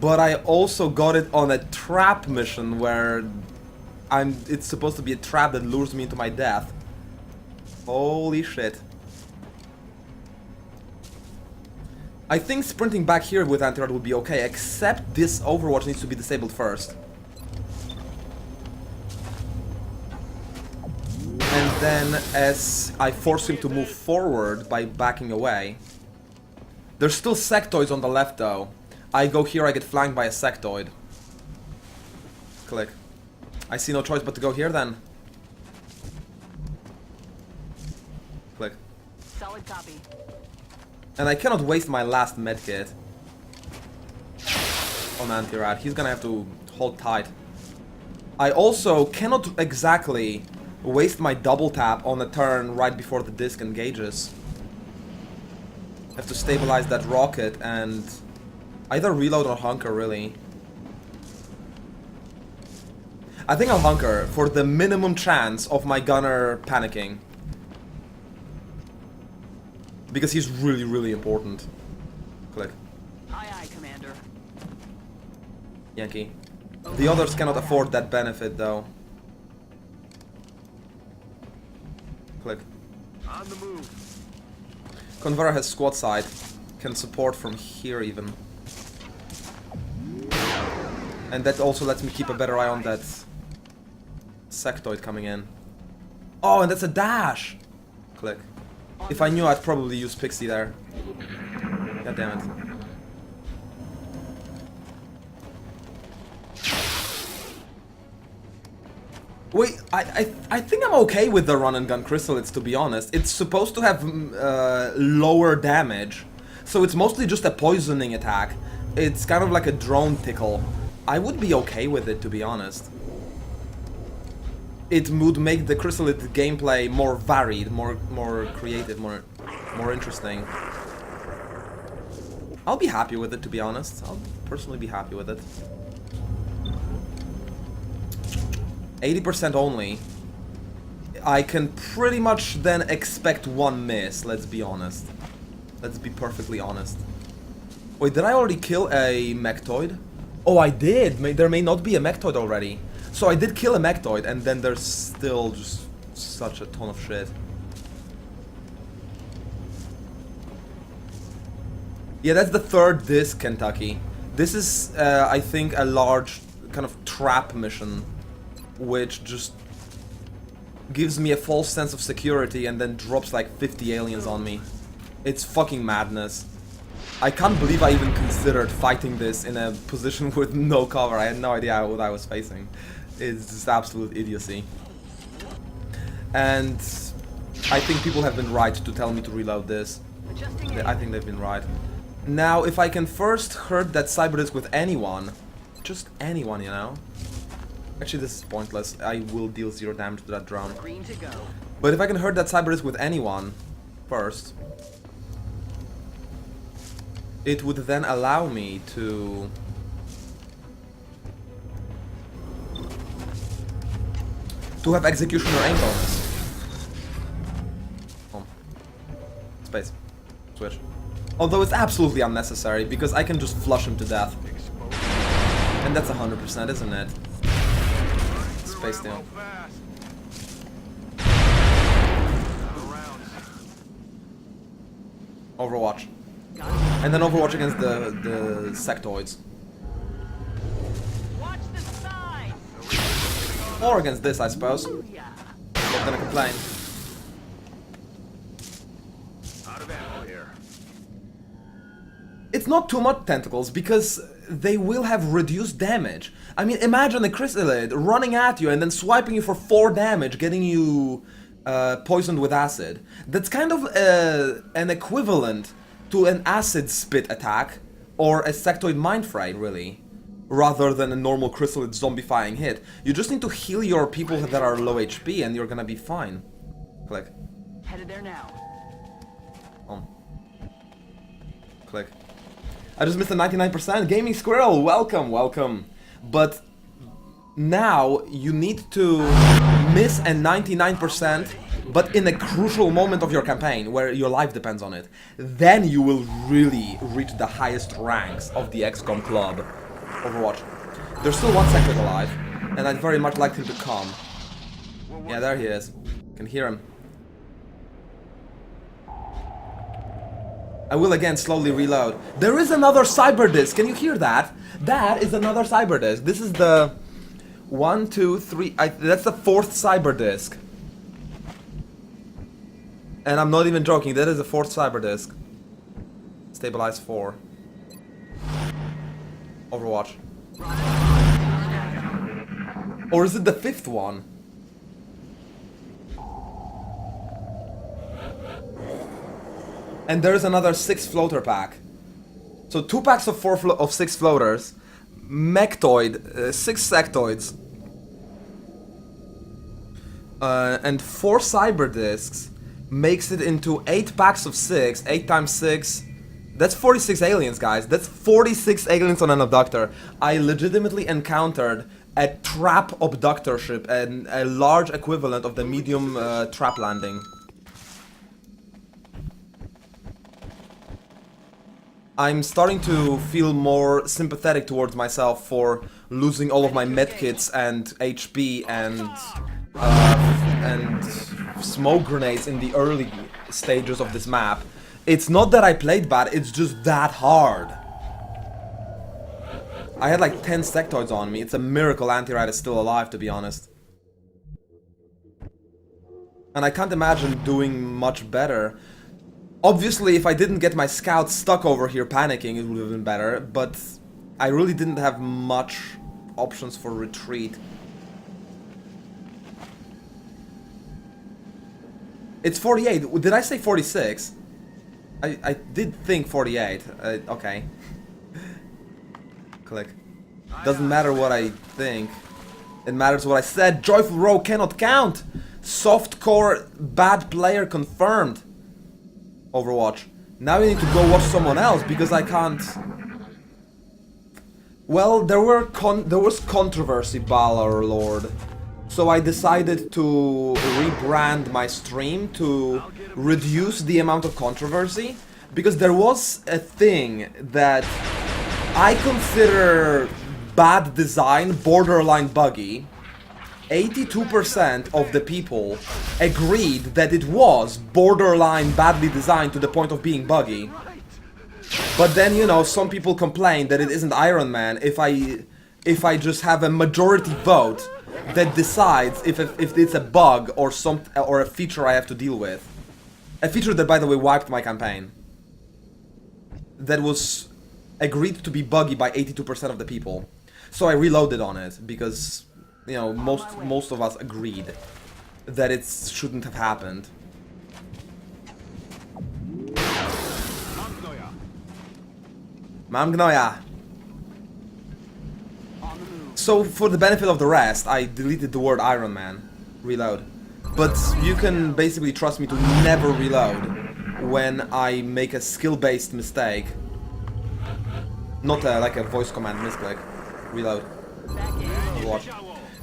but I also got it on a trap mission where it's supposed to be a trap that lures me into my death. Holy shit. I think sprinting back here with Antirad would be okay, except this Overwatch needs to be disabled first. And then as I force him to move forward by backing away. There's still sectoids on the left though. I go here, I get flanked by a sectoid. Click. I see no choice but to go here then. Click. Solid copy. And I cannot waste my last medkit on Antirad. He's gonna have to hold tight. I also cannot exactly waste my double tap on a turn right before the disc engages. Have to stabilize that rocket and either reload or hunker, really. I think I'll hunker for the minimum chance of my gunner panicking. Because he's really, really important. Click. Aye, aye, Commander. Yankee. The others cannot afford that benefit, though. Click. On the move. Convera has squad side. Can support from here, even. And that also lets me keep a better eye on that sectoid coming in. Oh, and that's a dash! Click. If I knew, I'd probably use Pixie there. God damn it. Wait, I think I'm okay with the run and gun chrysalids, to be honest. It's supposed to have lower damage, so it's mostly just a poisoning attack. It's kind of like a drone tickle. I would be okay with it, to be honest. It would make the chrysalid gameplay more varied, more creative, more interesting. I'll be happy with it, to be honest. I'll personally be happy with it. 80% only. I can pretty much then expect one miss, let's be honest. Let's be perfectly honest. Wait, did I already kill a mechtoid? Oh, I did! There may not be a mechtoid already. So I did kill a mechtoid, and then there's still just such a ton of shit. Yeah, that's the third disc, Kentucky. This is, I think, a large kind of trap mission, which just gives me a false sense of security and then drops like 50 aliens on me. It's fucking madness. I can't believe I even considered fighting this in a position with no cover. I had no idea what I was facing. It's just absolute idiocy. And I think people have been right to tell me to reload this. Adjusting I think they've been right. Now, if I can first hurt that cyber disc with anyone, just anyone, you know? Actually, this is pointless. I will deal 0 damage to that drone. green to go. But if I can hurt that cyber disc with anyone first, it would then allow me to have execution or aim bonus. Oh. Space. Switch. Although it's absolutely unnecessary because I can just flush him to death. And that's 100%, isn't it? Space down. Overwatch. And then Overwatch against the sectoids. Watch the side. Or against this, I suppose. Yeah. Not gonna complain. Out of ammo here. It's not too much tentacles because they will have reduced damage. I mean, imagine a chrysalid running at you and then swiping you for 4 damage, getting you poisoned with acid. That's kind of an equivalent to an acid spit attack or a sectoid mind fray, really, rather than a normal chrysalid zombifying hit. You just need to heal your people that are low HP and you're gonna be fine. Click. Headed there now. Click. I just missed a 99%. Gaming Squirrel, welcome, welcome. But now you need to miss a 99%, but in a crucial moment of your campaign where your life depends on it. Then you will really reach the highest ranks of the XCOM club. Overwatch. There's still one sector alive, and I'd very much like him to come. Yeah, there he is. Can hear him. I will again slowly reload. There is another cyber disc. Can you hear that? That is another cyber disc. This is the 1, 2, 3. That's the 4th cyber disc. And I'm not even joking. That is the 4th cyber disc. Stabilize 4. Overwatch. Or is it the 5th one? And there is another 6 floater pack. So 2 packs of 6 floaters, mechtoid, 6 sectoids, and 4 cyber discs makes it into 8 packs of 6. 8 times 6. That's 46 aliens, guys. That's 46 aliens on an abductor. I legitimately encountered a trap abductor ship and a large equivalent of the medium trap landing. I'm starting to feel more sympathetic towards myself for losing all of my medkits and HP and smoke grenades in the early stages of this map. It's not that I played bad, it's just that hard. I had like 10 sectoids on me. It's a miracle Anti-Rat is still alive, to be honest. And I can't imagine doing much better. Obviously, if I didn't get my scouts stuck over here panicking, it would have been better, but I really didn't have much options for retreat. It's 48. Did I say 46? I did think 48. Okay. Click. Doesn't matter what I think. It matters what I said. Joyful Row cannot count! Softcore bad player confirmed. Overwatch. Now you need to go watch someone else because I can't. Well, there was controversy, Balor Lord. So I decided to rebrand my stream to reduce the amount of controversy because there was a thing that I consider bad design, borderline buggy. 82% of the people agreed that it was borderline badly designed to the point of being buggy. But then, you know, some people complain that it isn't Iron Man if I just have a majority vote that decides if it's a bug or a feature I have to deal with. A feature that, by the way, wiped my campaign. That was agreed to be buggy by 82% of the people. So I reloaded on it because, you know, most of us agreed that it shouldn't have happened. Mam gnoja. On the move. So, for the benefit of the rest, I deleted the word Ironman. Reload. But you can basically trust me to never reload when I make a skill-based mistake. Not like a voice command misclick. Reload. Back in. Watch.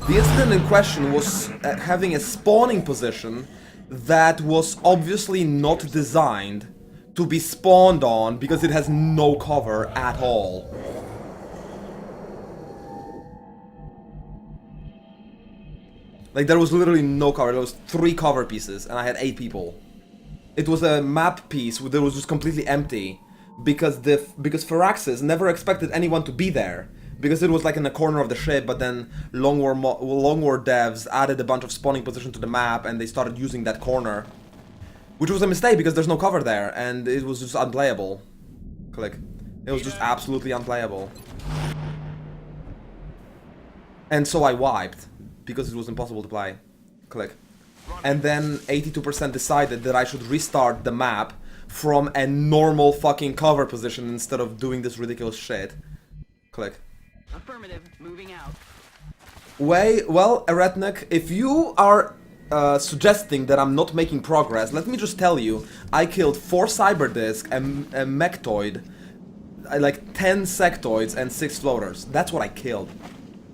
The incident in question was having a spawning position that was obviously not designed to be spawned on because it has no cover at all. Like, there was literally no cover. There was 3 cover pieces and I had 8 people. It was a map piece that was just completely empty because Firaxis never expected anyone to be there. Because it was like in the corner of the ship, but then Long War devs added a bunch of spawning position to the map and they started using that corner. Which was a mistake because there's no cover there and it was just unplayable. Click. It was just absolutely unplayable. And so I wiped because it was impossible to play. Click. And then 82% decided that I should restart the map from a normal fucking cover position instead of doing this ridiculous shit. Click. Affirmative. Moving out. Well, Eretnik, if you are suggesting that I'm not making progress, let me just tell you, I killed 4 Cyberdisc, a Mechtoid, like 10 Sectoids and 6 Floaters. That's what I killed.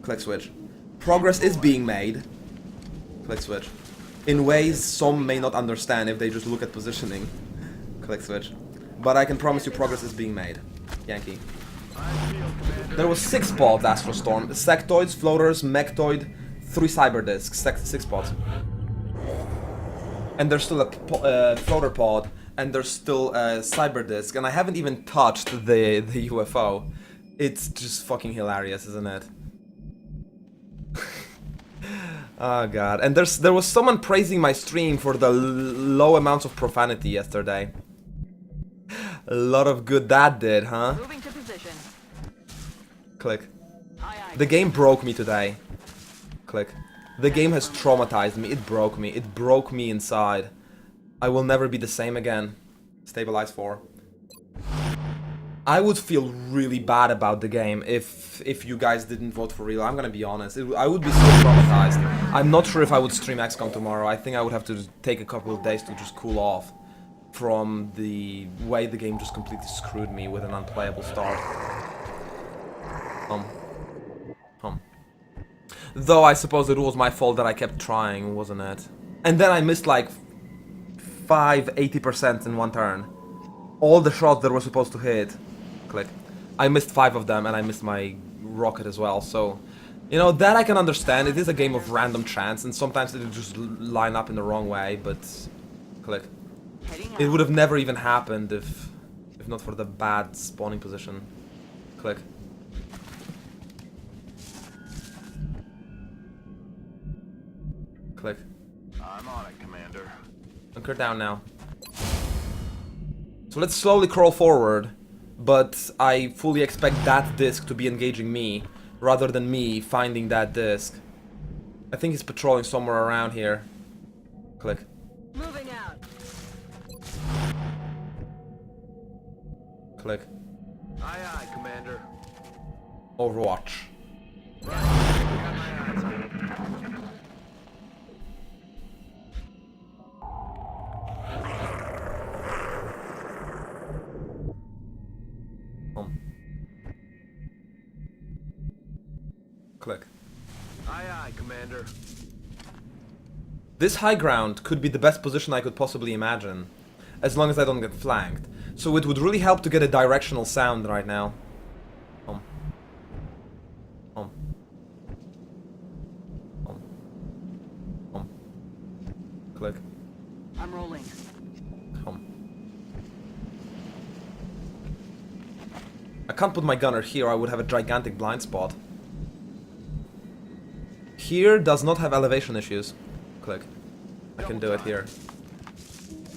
Click switch. Progress is being made. Click switch. In ways some may not understand if they just look at positioning. Click switch. But I can promise you progress is being made. Yankee. There was 6 spots, Astrostorm. Sectoids, Floaters, Mechtoid, 3 Cyberdiscs. 6 spots. And there's still a Floater pod, and there's still a Cyberdisc, and I haven't even touched the UFO. It's just fucking hilarious, isn't it? Oh god. And there was someone praising my stream for the low amounts of profanity yesterday. A lot of good that did, huh? Moving to position. Click. Aye, aye. The game broke me today. Click. The game has traumatized me. It broke me. It broke me inside. I will never be the same again. Stabilize 4. I would feel really bad about the game if you guys didn't vote for real. I'm gonna be honest. I would be so traumatized. I'm not sure if I would stream XCOM tomorrow. I think I would have to take a couple of days to just cool off from the way the game just completely screwed me with an unplayable start. Though I suppose it was my fault that I kept trying, wasn't it? And then I missed like 80% in one turn. All the shots that were supposed to hit. Click. I missed 5 of them and I missed my rocket as well, so... You know, that I can understand. It is a game of random chance and sometimes it'll just line up in the wrong way, but... Click. Heading It out. would have never even happened if not for the bad spawning position. Click. Click. I'm on it, Commander. Hunker down now. So let's slowly crawl forward, but I fully expect that disc to be engaging me, rather than me finding that disc. I think he's patrolling somewhere around here. Click. Moving out. Click. Aye, aye, Commander. Overwatch. Got my eyes on it. Click. Aye, aye, Commander. This high ground could be the best position I could possibly imagine, as long as I don't get flanked. So it would really help to get a directional sound right now. Click. I'm rolling. I can't put my gunner here, I would have a gigantic blind spot. Here does not have elevation issues. Click. I can do it here.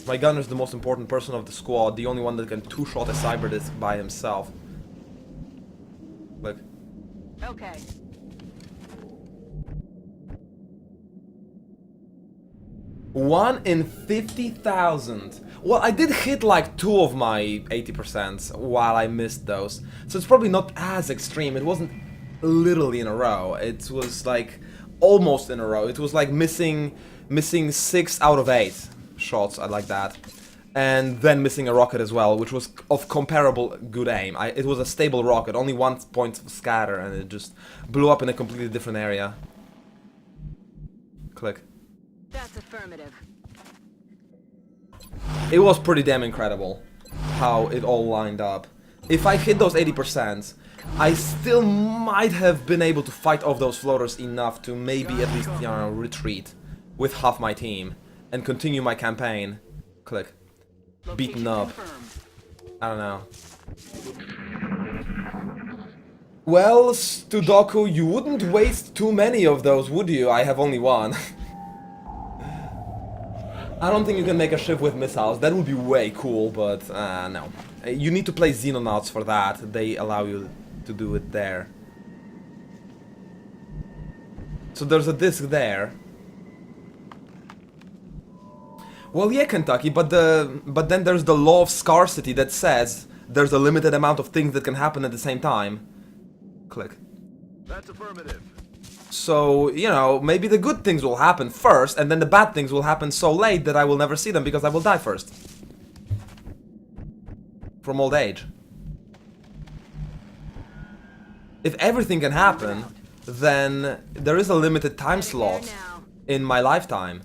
My gunner is the most important person of the squad, the only one that can two-shot a Cyberdisc by himself. Click. Okay. One in 50,000. Well, I did hit like 2 of my 80% while I missed those. So it's probably not as extreme. It wasn't literally in a row. It was like almost in a row. It was like missing 6 out of 8 shots. I like that. And then missing a rocket as well, which was of comparable good aim. It was a stable rocket, only 1 point of scatter, and it just blew up in a completely different area. Click. That's affirmative. It was pretty damn incredible how it all lined up. If I hit those 80%, I still might have been able to fight off those floaters enough to maybe at least, you know, retreat with half my team and continue my campaign. Click. Beaten up. I don't know. Well, Studoku, you wouldn't waste too many of those, would you? I have only one. I don't think you can make a ship with missiles. That would be way cool, but no. You need to play Xenonauts for that. They allow you to do it there. So there's a disc there. Well, yeah, Kentucky, but then there's the law of scarcity that says there's a limited amount of things that can happen at the same time. Click. That's affirmative. So, you know, maybe the good things will happen first, and then the bad things will happen so late that I will never see them because I will die first. From old age. If everything can happen, then there is a limited time slot in my lifetime.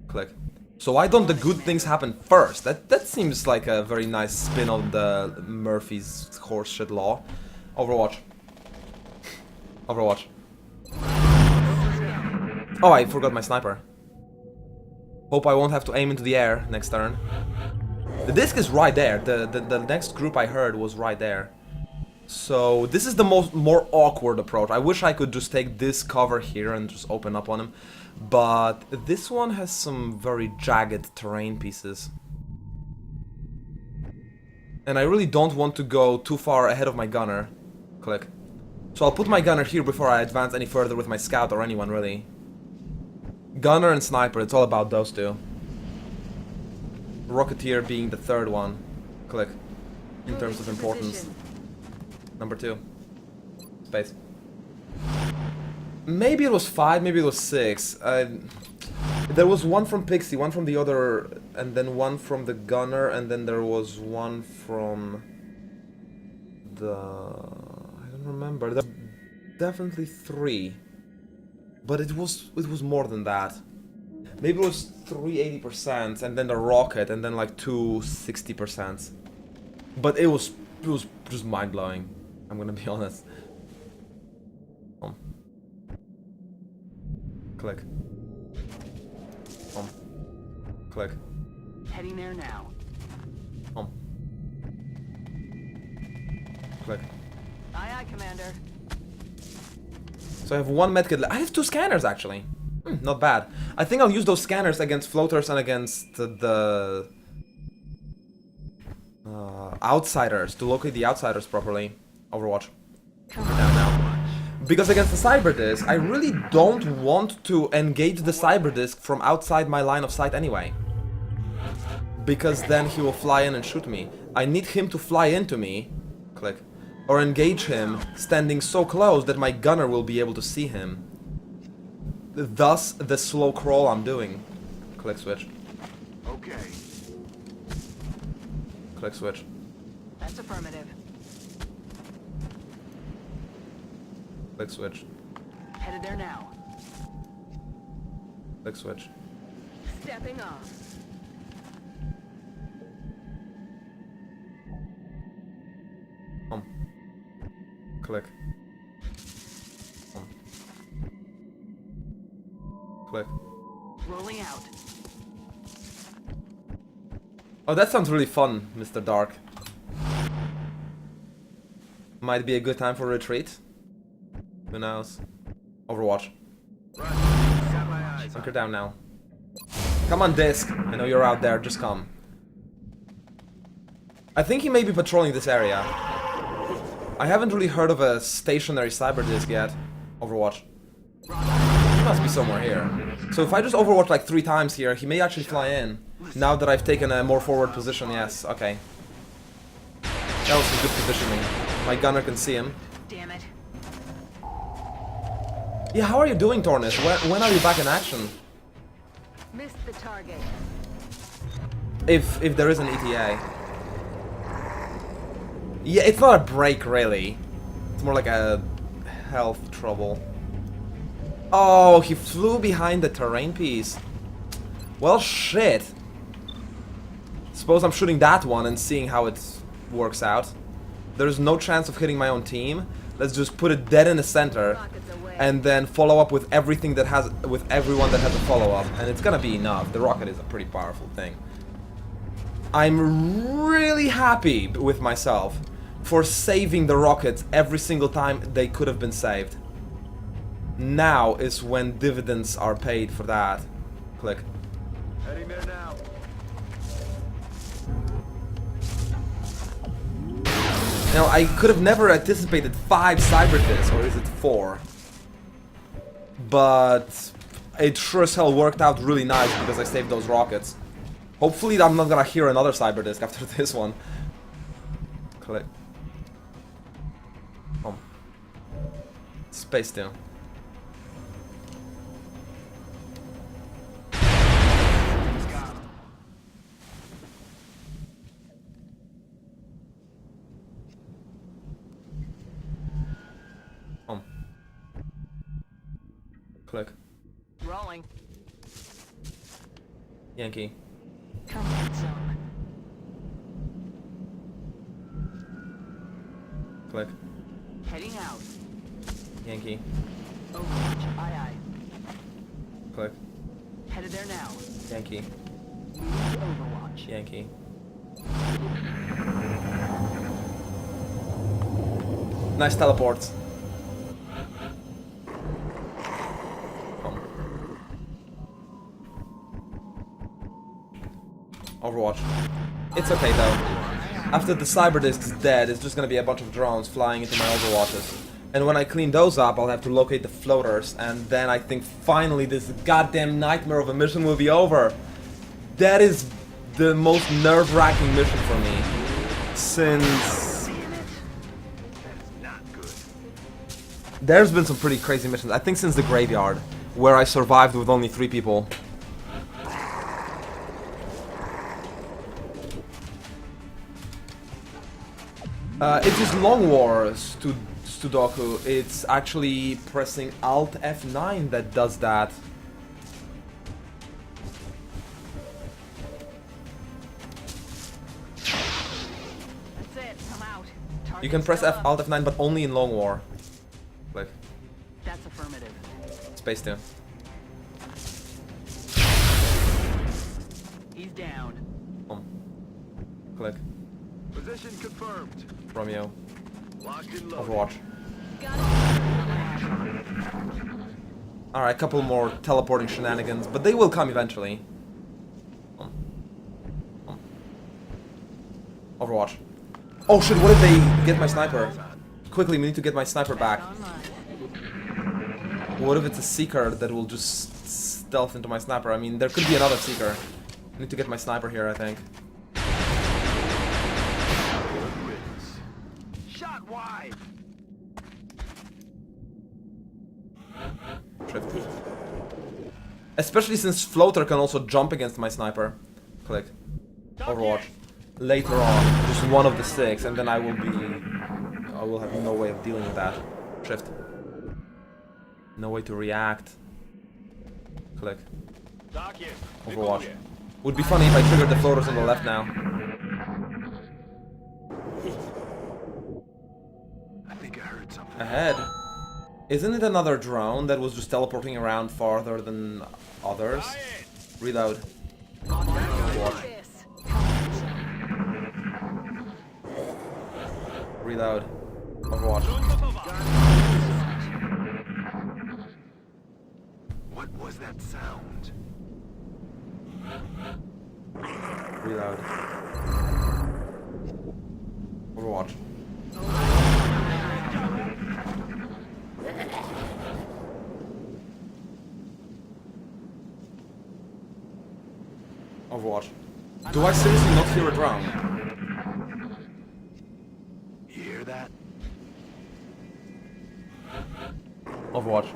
Click. So why don't the good things happen first? That seems like a very nice spin on the Murphy's horseshit law. Overwatch. Overwatch. Oh, I forgot my sniper. Hope I won't have to aim into the air next turn. The disc is right there. The next group I heard was right there. So this is the more awkward approach. I wish I could just take this cover here and just open up on him. But this one has some very jagged terrain pieces. And I really don't want to go too far ahead of my gunner. Click. So I'll put my gunner here before I advance any further with my scout or anyone, really. Gunner and sniper, it's all about those two. Rocketeer being the third one. Click. In terms of importance. Number 2. Space. Maybe it was 5, maybe it was 6. There was one from Pixie, one from the other, and then one from the gunner, and then there was one from the... I don't remember. There was definitely 3. But it was more than that. Maybe it was 3 80%, and then the rocket, and then like 2 60%. But it was just mind-blowing. I'm gonna be honest. Click. Click. Heading there now. Click. Aye, aye, Commander. So I have 1 medkit. I have 2 scanners actually. Not bad. I think I'll use those scanners against floaters and against the outsiders to locate the outsiders properly. Overwatch. Down now. Because against the cyber disc, I really don't want to engage the cyber disc from outside my line of sight anyway. Because then he will fly in and shoot me. I need him to fly into me. Click. Or engage him standing so close that my gunner will be able to see him. Thus, the slow crawl I'm doing. Click switch. Okay. Click switch. That's affirmative. Click switch. Headed there now. Click switch. Stepping off. Click. Click. Rolling out. Oh, that sounds really fun, Mr. Dark. Might be a good time for retreat. Who knows? Overwatch. Right. Got my eyes. Hunker down now. Come on, Disc. I know you're out there. Just come. I think he may be patrolling this area. I haven't really heard of a stationary cyber disc yet. Overwatch. must be somewhere here. So if I just overwatch like 3 times here, he may actually fly in. Now that I've taken a more forward position, yes, okay. That was some good positioning. My gunner can see him. Damn it. Yeah, how are you doing, Tornis? When are you back in action? Missed the target. If there is an ETA. Yeah, it's not a break, really. It's more like a health trouble. Oh, he flew behind the terrain piece. Well, shit. Suppose I'm shooting that one and seeing how it works out. There's no chance of hitting my own team. Let's just put it dead in the center and then follow up with everything that has, with everyone that has a follow-up, and it's gonna be enough. The rocket is a pretty powerful thing. I'm really happy with myself for saving the rockets every single time they could have been saved. Now is when dividends are paid for that. Click. Heading there now. Now, I could have never anticipated 5 cyber discs, or is it 4? But it sure as hell worked out really nice because I saved those rockets. Hopefully I'm not gonna hear another cyber disc after this one. Click. Space too. Click. Rolling. Yankee. Comfort zone. Click. Heading out. Yankee. Overwatch. Aye aye. Click. Headed there now. Yankee. Moving to Overwatch. Yankee. Nice teleports. Overwatch. It's okay though. After the cyber disc is dead, it's just gonna be a bunch of drones flying into my Overwatches. And when I clean those up, I'll have to locate the floaters, and then I think finally this goddamn nightmare of a mission will be over. That is the most nerve-wracking mission for me since... There's been some pretty crazy missions, I think since the graveyard, where I survived with only 3 people. It is Long War, Sudoku. It's actually pressing Alt F9 that does that. That's it. I'm out. You can press Alt F9, but only in Long War. Click. That's affirmative. Space 2. He's down. Click. Position confirmed. Romeo. Locked and loaded. Overwatch. Got Alright, a couple more teleporting shenanigans, but they will come eventually. Overwatch. Oh shit, what if they get my sniper? Quickly, we need to get my sniper back. What if it's a seeker that will just stealth into my sniper? I mean, there could be another seeker. I need to get my sniper here, I think. Shot wide. Especially since floater can also jump against my sniper. Click. Overwatch. Later on, just one of the 6, and then I will have no way of dealing with that. Shift. No way to react. Click. Overwatch. Would be funny if I triggered the floaters on the left now. I think I heard something. Ahead. Isn't it another drone that was just teleporting around farther than others? Reload. Overwatch. this. Reload. Overwatch. What was that sound? Reload. Overwatch. Overwatch. Do I seriously not hear it wrong? You hear that? Overwatch.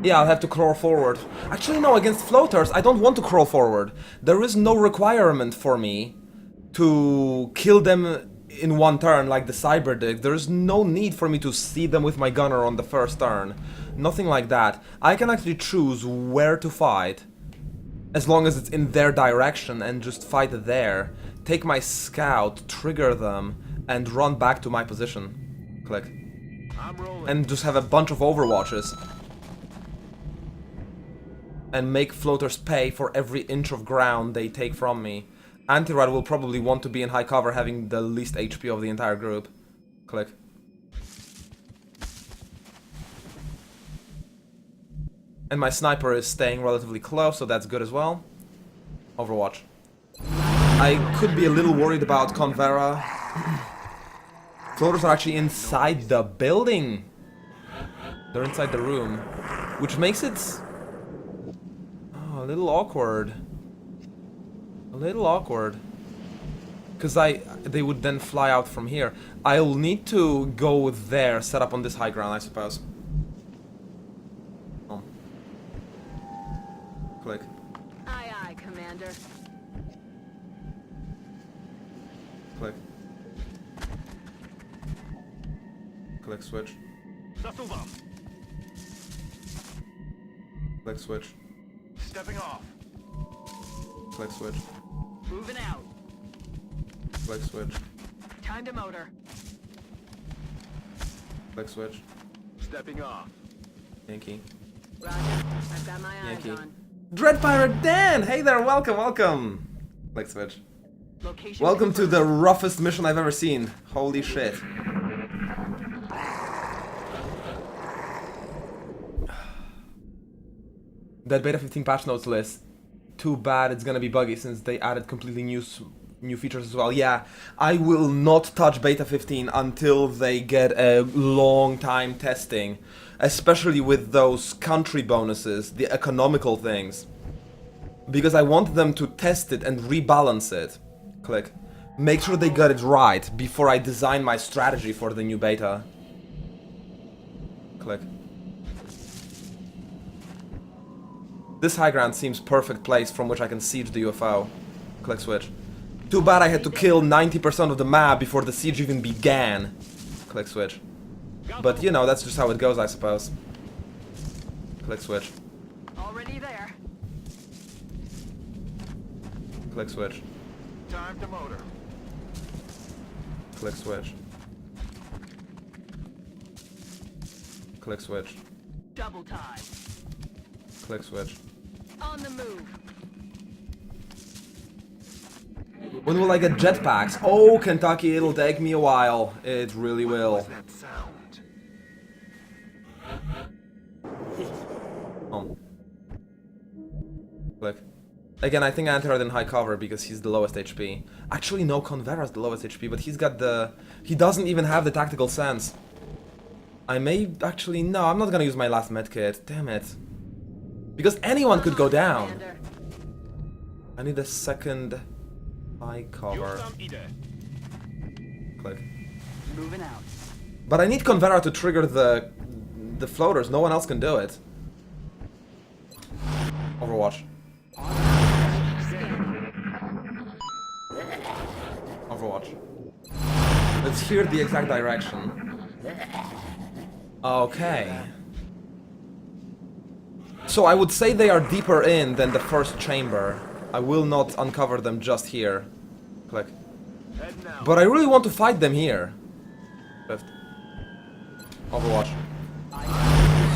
Yeah, I'll have to crawl forward. Actually, no, against floaters, I don't want to crawl forward. There is no requirement for me to kill them in one turn like the Cyber did. There is no need for me to see them with my gunner on the first turn. Nothing like that. I can actually choose where to fight, as long as it's in their direction, and just fight there. Take my scout, trigger them, and run back to my position. Click. I'm rolling. And just have a bunch of overwatches. And make floaters pay for every inch of ground they take from me. Anti-Rad will probably want to be in high cover, having the least HP of the entire group. Click. And my sniper is staying relatively close, so that's good as well. Overwatch. I could be a little worried about Convera. Floaters are actually inside the building. They're inside the room, which makes it a little awkward. A little awkward. Because they would then fly out from here. I'll need to go there, set up on this high ground, I suppose. Oh. Click. Aye, aye, Commander. Click. Click switch. Zasuwam. Click switch. Stepping off. Click switch. Moving out. Click switch. Time to motor. Click switch. Stepping off. Yankee. Roger. I've got my eyes Yankee. on. Dread Pirate Dan! Hey there, welcome, welcome! Click switch. Location Welcome to confirmed. the roughest mission I've ever seen. Holy shit. That beta 15 patch notes list. Too bad it's gonna be buggy since they added completely new features as well. Yeah, I will not touch beta 15 until they get a long time testing. Especially with those country bonuses, the economical things. Because I want them to test it and rebalance it. Click. Make sure they got it right before I design my strategy for the new beta. Click. This high ground seems perfect place from which I can siege the UFO. Click switch. Too bad I had to kill 90% of the map before the siege even began. Click switch. But you know, that's just how it goes, I suppose. Click switch. Already there. Click switch. Time to motor. Click switch. Click switch. Double time. Click switch. On the move. When will I get jetpacks? Oh, Kentucky, it'll take me a while. It really will. What's that sound? Oh. Click. Again, I think Antar in high cover because he's the lowest HP. Actually, no, Convera's the lowest HP, but he's got the... He doesn't even have the tactical sense. I may actually... No, I'm not gonna use my last medkit. Damn it. Because anyone could go down. Commander. I need a second high cover. Click. Moving out. But I need Convera to trigger the floaters. No one else can do it. Overwatch. Overwatch. Let's hear the exact direction. Okay. So I would say they are deeper in than the first chamber. I will not uncover them just here. Click. Head now. But I really want to fight them here. Left. Overwatch.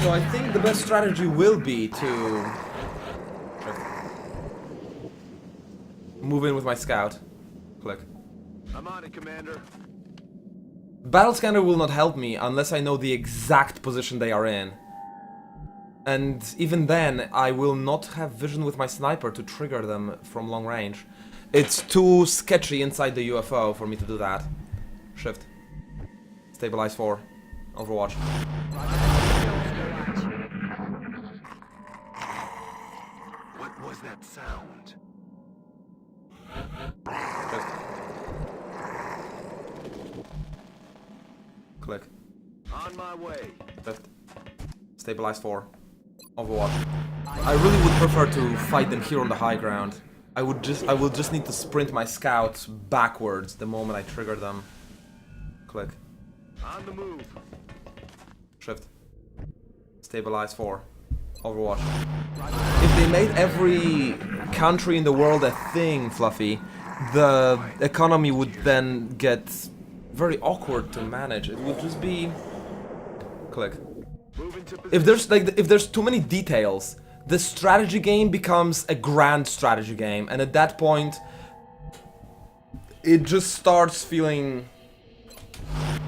So I think the best strategy will be to... move in with my scout. Click. I'm on it, Commander. Battle scanner will not help me unless I know the exact position they are in. And even then, I will not have vision with my sniper to trigger them from long range. It's too sketchy inside the UFO for me to do that. Shift. Stabilize 4. Overwatch. What that sound? Shift. Click. On my way. Shift. Stabilize 4. Overwatch. I really would prefer to fight them here on the high ground. I will just need to sprint my scouts backwards the moment I trigger them. Click. On the move. Shift. Stabilize 4. Overwatch. If they made every country in the world a thing, Fluffy, the economy would then get very awkward to manage. It would just be... Click. Move into position. If there's too many details, the strategy game becomes a grand strategy game, and at that point, it just starts feeling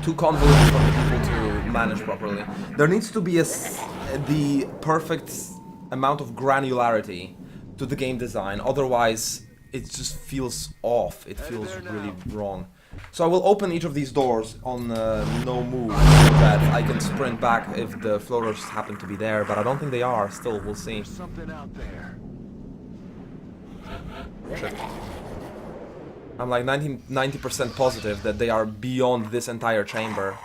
too convoluted for the people to manage properly. There needs to be the perfect amount of granularity to the game design, otherwise it just feels off, it feels really wrong. So I will open each of these doors on no move so that I can sprint back if the floaters happen to be there, but I don't think they are. Still, we'll see. There's something out there. Shift. I'm like 90% positive that they are beyond this entire chamber.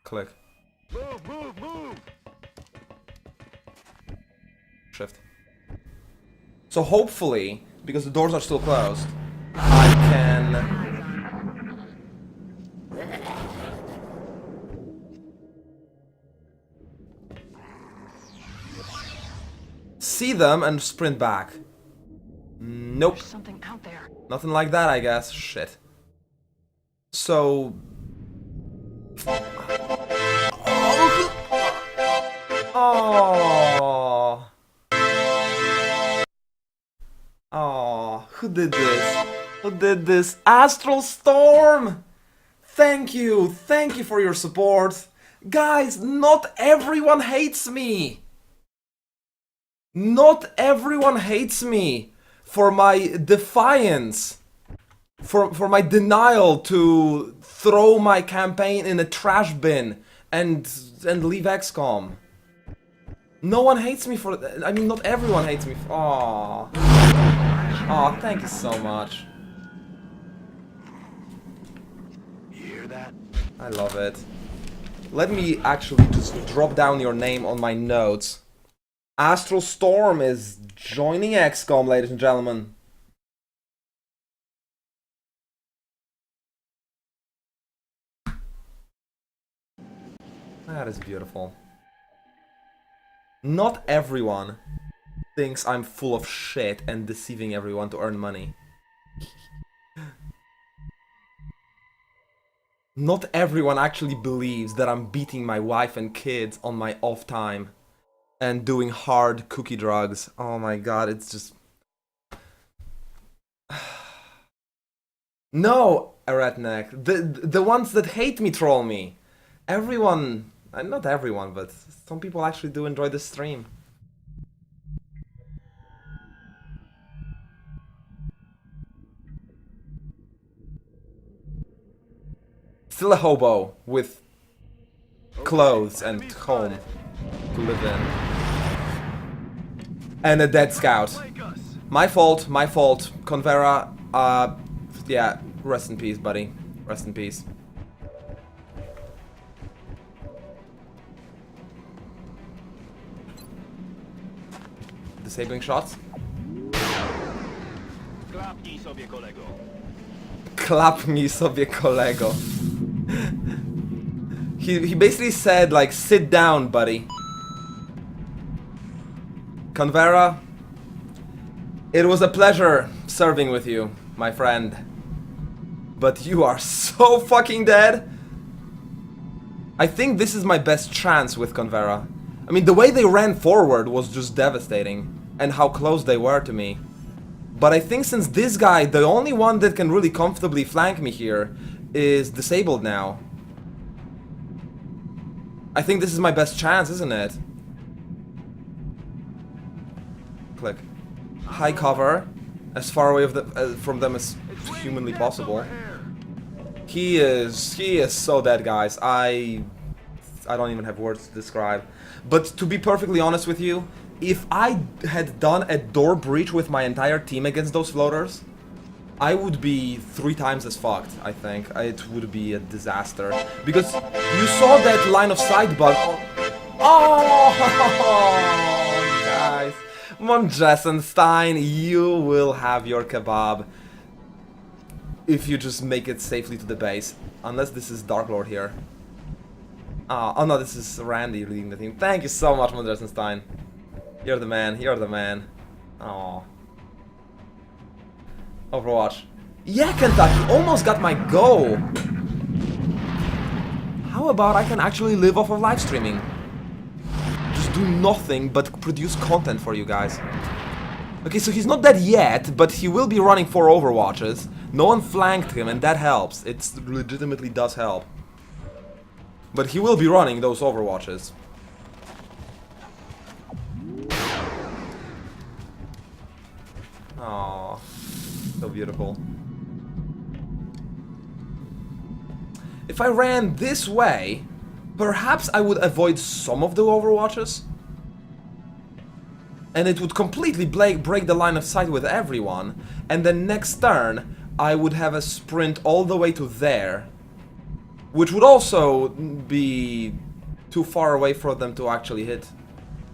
Click. Move, move, move! Shift. So hopefully, because the doors are still closed, I can... see them and sprint back. Nope. There's something out there. Nothing like that, I guess. Shit. So... Oh. Oh, who did this? Who did this? Astral Storm! Thank you for your support. Guys, not everyone hates me. Not everyone hates me for my defiance. For my denial to throw my campaign in a trash bin and leave XCOM. No one hates me for that. I mean, not everyone hates me for... Aww. Aw, thank you so much. You hear that? I love it. Let me actually just drop down your name on my notes. Astral Storm is joining XCOM, ladies and gentlemen. That is beautiful. Not everyone thinks I'm full of shit and deceiving everyone to earn money. Not everyone actually believes that I'm beating my wife and kids on my off time and doing hard cookie drugs. Oh my god, it's just... No, Eretnek. The ones that hate me troll me. Everyone... not everyone, but some people actually do enjoy the stream. Still a hobo with clothes and home to live in. And a dead scout. My fault, Convera, yeah, rest in peace, buddy. Rest in peace. Disabling shots. Klapnij sobie, kolego. Klapnij sobie, kolego. He basically said, like, sit down, buddy. Convera, it was a pleasure serving with you, my friend. But you are so fucking dead. I think this is my best chance with Convera. I mean, the way they ran forward was just devastating, and how close they were to me. But I think since this guy, the only one that can really comfortably flank me here, is disabled now. I think this is my best chance, isn't it? Click. High cover, as far away from them as humanly possible. He is so dead, guys. I I don't even have words to describe. But to be perfectly honest with you, if I had done a door breach with my entire team against those floaters, I would be 3 times as fucked, I think. It would be a disaster. Because you saw that line of sight bug. Oh, guys. Von Jessenstein, you will have your kebab if you just make it safely to the base. Unless this is Dark Lord here. Oh no, this is Randy leading the team. Thank you so much, Von Jessenstein. You're the man, you're the man. Oh. Overwatch. Yeah, Kentucky, almost got my goal. How about I can actually live off of live streaming? Just do nothing but produce content for you guys. Okay, so he's not dead yet, but he will be running 4 Overwatches. No one flanked him, and that helps. It legitimately does help. But he will be running those Overwatches. Aww. So beautiful. If I ran this way, perhaps I would avoid some of the Overwatches. And it would completely break the line of sight with everyone. And then next turn, I would have a sprint all the way to there. Which would also be too far away for them to actually hit.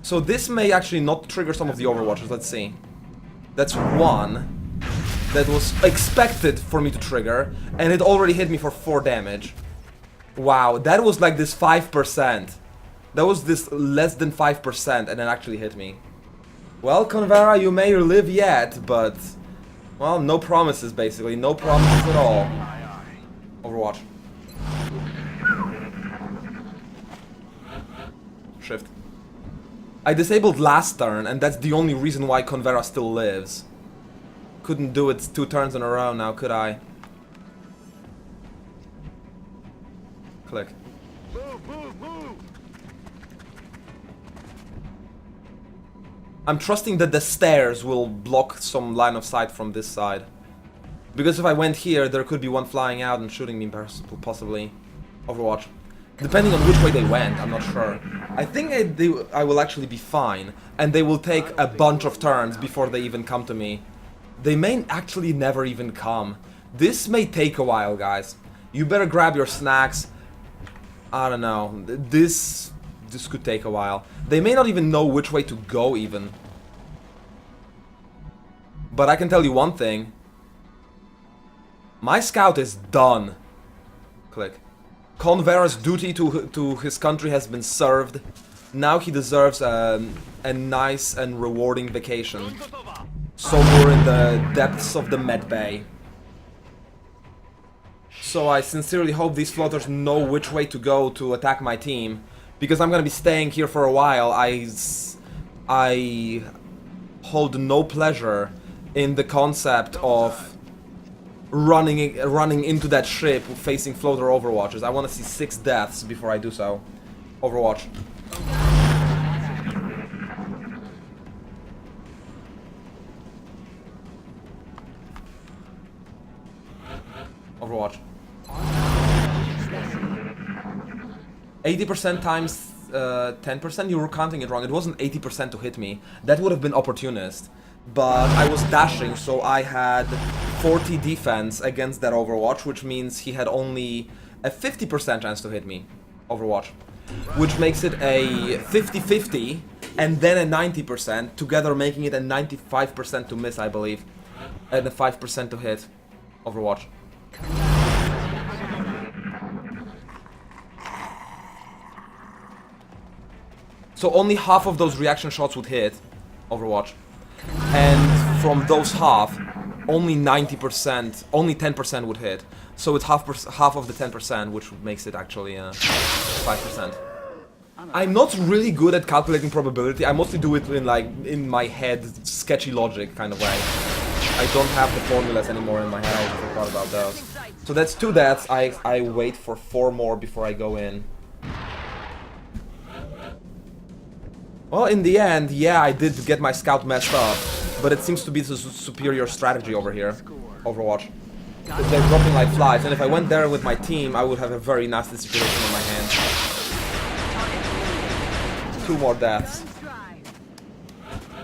So this may actually not trigger some of the Overwatches, let's see. That's 1. That was expected for me to trigger, and it already hit me for 4 damage. Wow, that was like this 5%. That was this less than 5%, and it actually hit me. Well, Convera, you may live yet, but... well, no promises, basically. No promises at all. Overwatch. Shift. I disabled last turn, and that's the only reason why Convera still lives. Couldn't do it 2 turns in a row now, could I? Click. Move, move, move! I'm trusting that the stairs will block some line of sight from this side. Because if I went here, there could be one flying out and shooting me, possibly. Overwatch. Depending on which way they went, I'm not sure. I think I will actually be fine, and they will take a bunch of turns before they even come to me. They may actually never even come. This may take a while, guys. You better grab your snacks. I don't know. This could take a while. They may not even know which way to go, even. But I can tell you one thing. My scout is done. Click. Convera's duty to his country has been served. Now he deserves a nice and rewarding vacation. Somewhere in the depths of the med bay. So I sincerely hope these floaters know which way to go to attack my team. Because I'm gonna be staying here for a while. I hold no pleasure in the concept of running into that ship facing floater Overwatches. I want to see 6 deaths before I do so. Overwatch. Overwatch. 80% times 10%? You were counting it wrong. It wasn't 80% to hit me. That would have been opportunist. But I was dashing, so I had 40 defense against that Overwatch, which means he had only a 50% chance to hit me. Overwatch. Which makes it a 50-50, and then a 90%, together making it a 95% to miss, I believe. And a 5% to hit. Overwatch. So only half of those reaction shots would hit. Overwatch. And from those half, only 90%, only 10% would hit. So it's half of the 10%, which makes it actually 5%. I'm not really good at calculating probability. I mostly do it in my head, sketchy logic kind of way. I don't have the formulas anymore in my head. I forgot about those. So that's 2 deaths. I wait for 4 more before I go in. Well, in the end, yeah, I did get my scout messed up, but it seems to be the superior strategy over here. Overwatch. They're dropping like flies, and if I went there with my team, I would have a very nasty situation in my hands. 2 more deaths. Guns dry.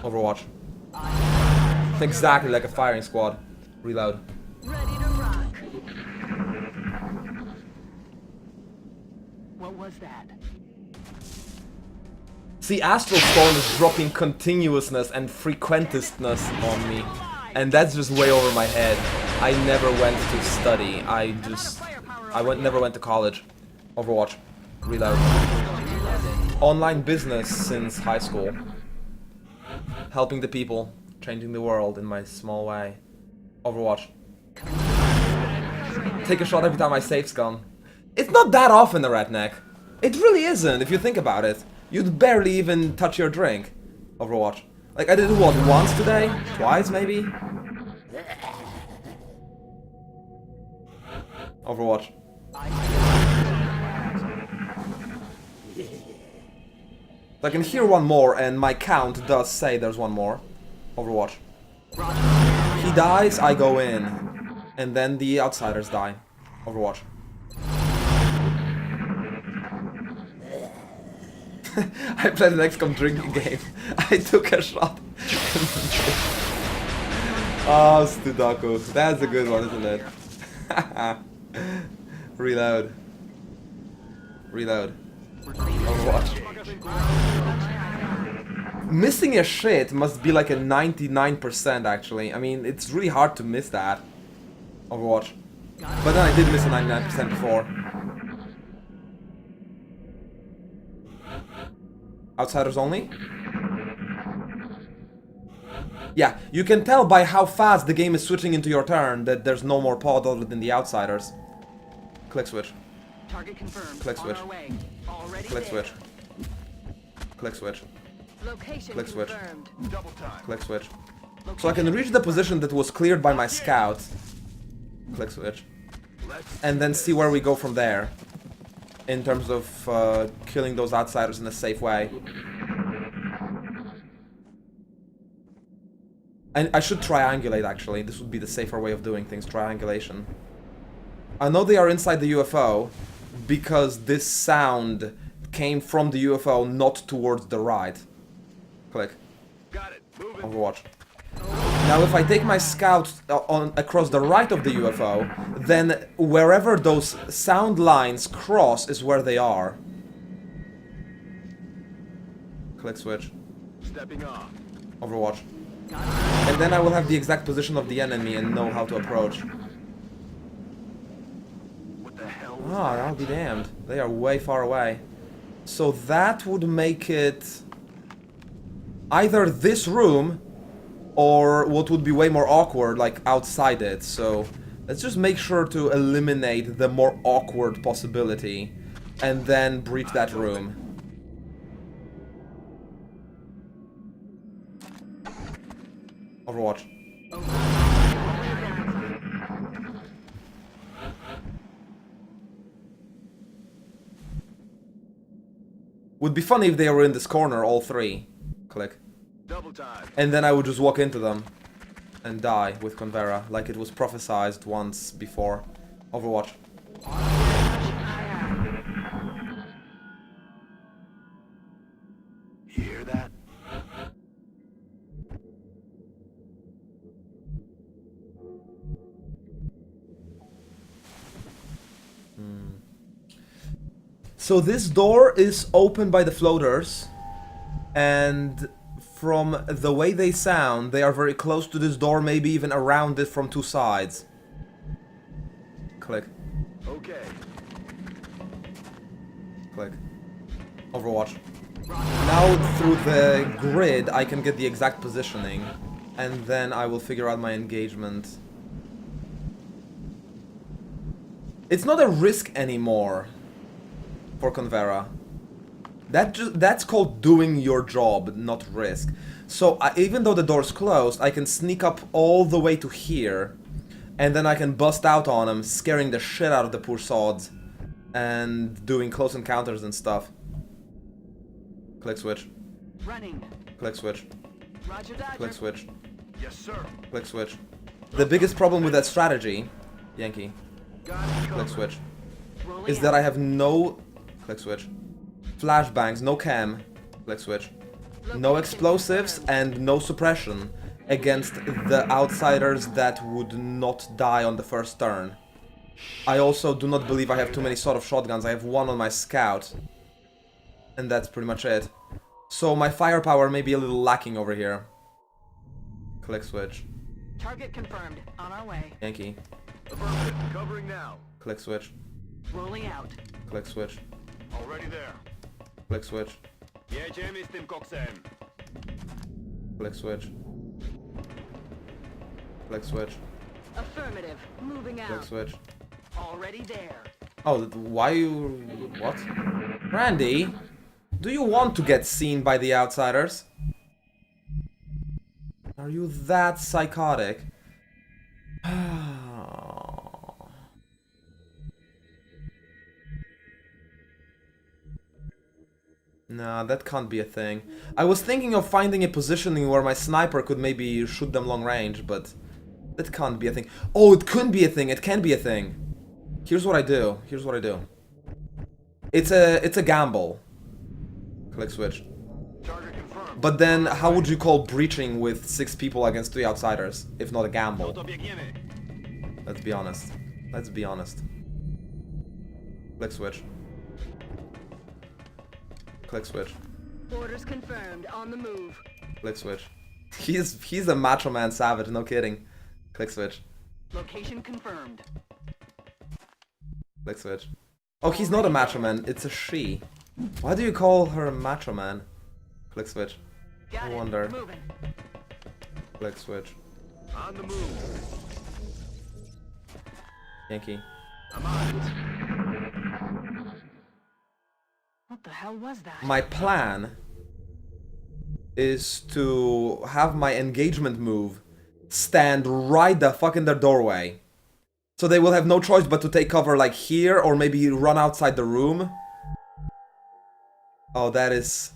Overwatch. Exactly like a firing squad. Reload. Ready to rock. What was that? See, Astral Storm is dropping continuousness and frequentistness on me. And that's just way over my head. I never went to study. Never went to college. Overwatch. Reload. Online business since high school. Helping the people. Changing the world in my small way. Overwatch. Take a shot every time I save scum. It's not that often, the redneck. It really isn't, if you think about it. You'd barely even touch your drink. Overwatch. Like, I did it, what, once today? Twice, maybe? Overwatch. I can hear one more, and my count does say there's one more. Overwatch. He dies, I go in. And then the outsiders die. Overwatch. I played an XCOM drinking game. I took a shot. Oh, Studaku. That's a good one, isn't it? Reload. Reload. Overwatch. Missing a shit must be like a 99% actually. I mean, it's really hard to miss that. Overwatch. But then I did miss a 99% before. Outsiders only? Yeah, you can tell by how fast the game is switching into your turn that there's no more pod other than the outsiders. Click switch. Target confirmed. Click switch. On our way. Already Click there. switch. Click switch. Location Click switch. confirmed. Double time. Click switch. So I can reach the position that was cleared by my scout. Click switch. And then see where we go from there. In terms of killing those outsiders in a safe way. And I should triangulate actually. This would be the safer way of doing things. Triangulation. I know they are inside the UFO because this sound came from the UFO, not towards the right. Click. Got it. Moving. Overwatch. Now if I take my scout across the right of the UFO, then wherever those sound lines cross is where they are. Click switch. Stepping off. Overwatch. And then I will have the exact position of the enemy and know how to approach. What the hell was Ah, I'll be damned. They are way far away. So that would make it either this room or what would be way more awkward, like outside it. So let's just make sure to eliminate the more awkward possibility and then breach that room. Overwatch. Would be funny if they were in this corner, all three. Click. double time? And then I would just walk into them and die with Convera, like it was prophesized once before. Overwatch. You hear that? So this door is opened by the floaters, and from the way they sound, they are very close to this door, maybe even around it from two sides. Click. Okay. Click. Overwatch. Now through the grid I can get the exact positioning, and then I will figure out my engagement. It's not a risk anymore for Convera. That's called doing your job, not risk. So even though the door's closed, I can sneak up all the way to here, and then I can bust out on them, scaring the shit out of the poor sods, and doing close encounters and stuff. Click switch. Running. Click switch. Roger that. Click switch. Yes, sir. Click switch. The biggest problem with that strategy, Yankee, Got it. click switch, Rolling is that I have no... Click switch. Flashbangs, no cam. Click switch. No explosives and no suppression against the outsiders that would not die on the first turn. I also do not believe I have too many sort of shotguns. I have one on my scout. And that's pretty much it. So my firepower may be a little lacking over here. Click switch. Target confirmed. On our way. Yankee. Affirmative. Covering now. Click switch. Rolling out. Click switch. Already there. Click switch. Jedziemy z tym koksem. Click switch. Click switch. Affirmative. Moving Click out. switch. Already there. Oh, why you... what? Randy? Do you want to get seen by the outsiders? Are you that psychotic? Nah, that can't be a thing. I was thinking of finding a positioning where my sniper could maybe shoot them long range, but that can't be a thing. Oh, it could be a thing. It can be a thing. Here's what I do. Here's what I do. It's a gamble. Click switch. Target confirmed. But then, how would you call breaching with 6 people against 3 outsiders, if not a gamble? To biegniemy. Let's be honest. Let's be honest. Click switch. Click switch. Orders confirmed. On the move. Click switch. He's a macho man savage, no kidding. Click switch. Location confirmed. Click switch. Oh, he's not a macho man, it's a she. Why do you call her a macho man? Click switch. Got I it. wonder. Moving. Click switch. On the move. Yankee. I'm on it. What the hell was that? My plan is to have my engagement move stand right the fuck in their doorway. So they will have no choice but to take cover like here or maybe run outside the room. Oh, that is...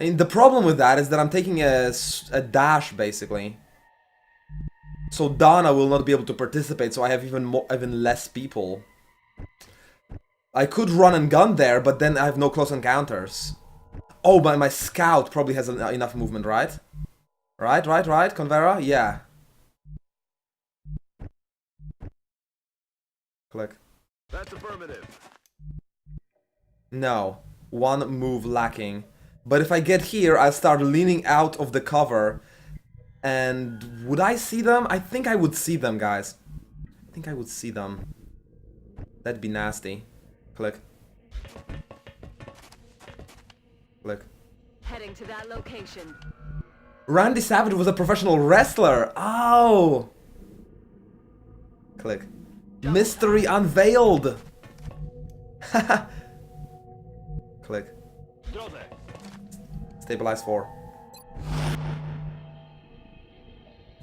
I mean, the problem with that is that I'm taking a dash, basically. So Donna will not be able to participate, so I have even less people. I could run and gun there, but then I have no close encounters. Oh, but my scout probably has enough movement, right? Right, Convera? Yeah. Click. That's affirmative. No. One move lacking. But if I get here, I'll start leaning out of the cover. And would I see them? I think I would see them, guys. I think I would see them. That'd be nasty. Click. Click. Heading to that location. Randy Savage was a professional wrestler. Oh. Click. Mystery unveiled. Click. W drodze. Stabilize 4.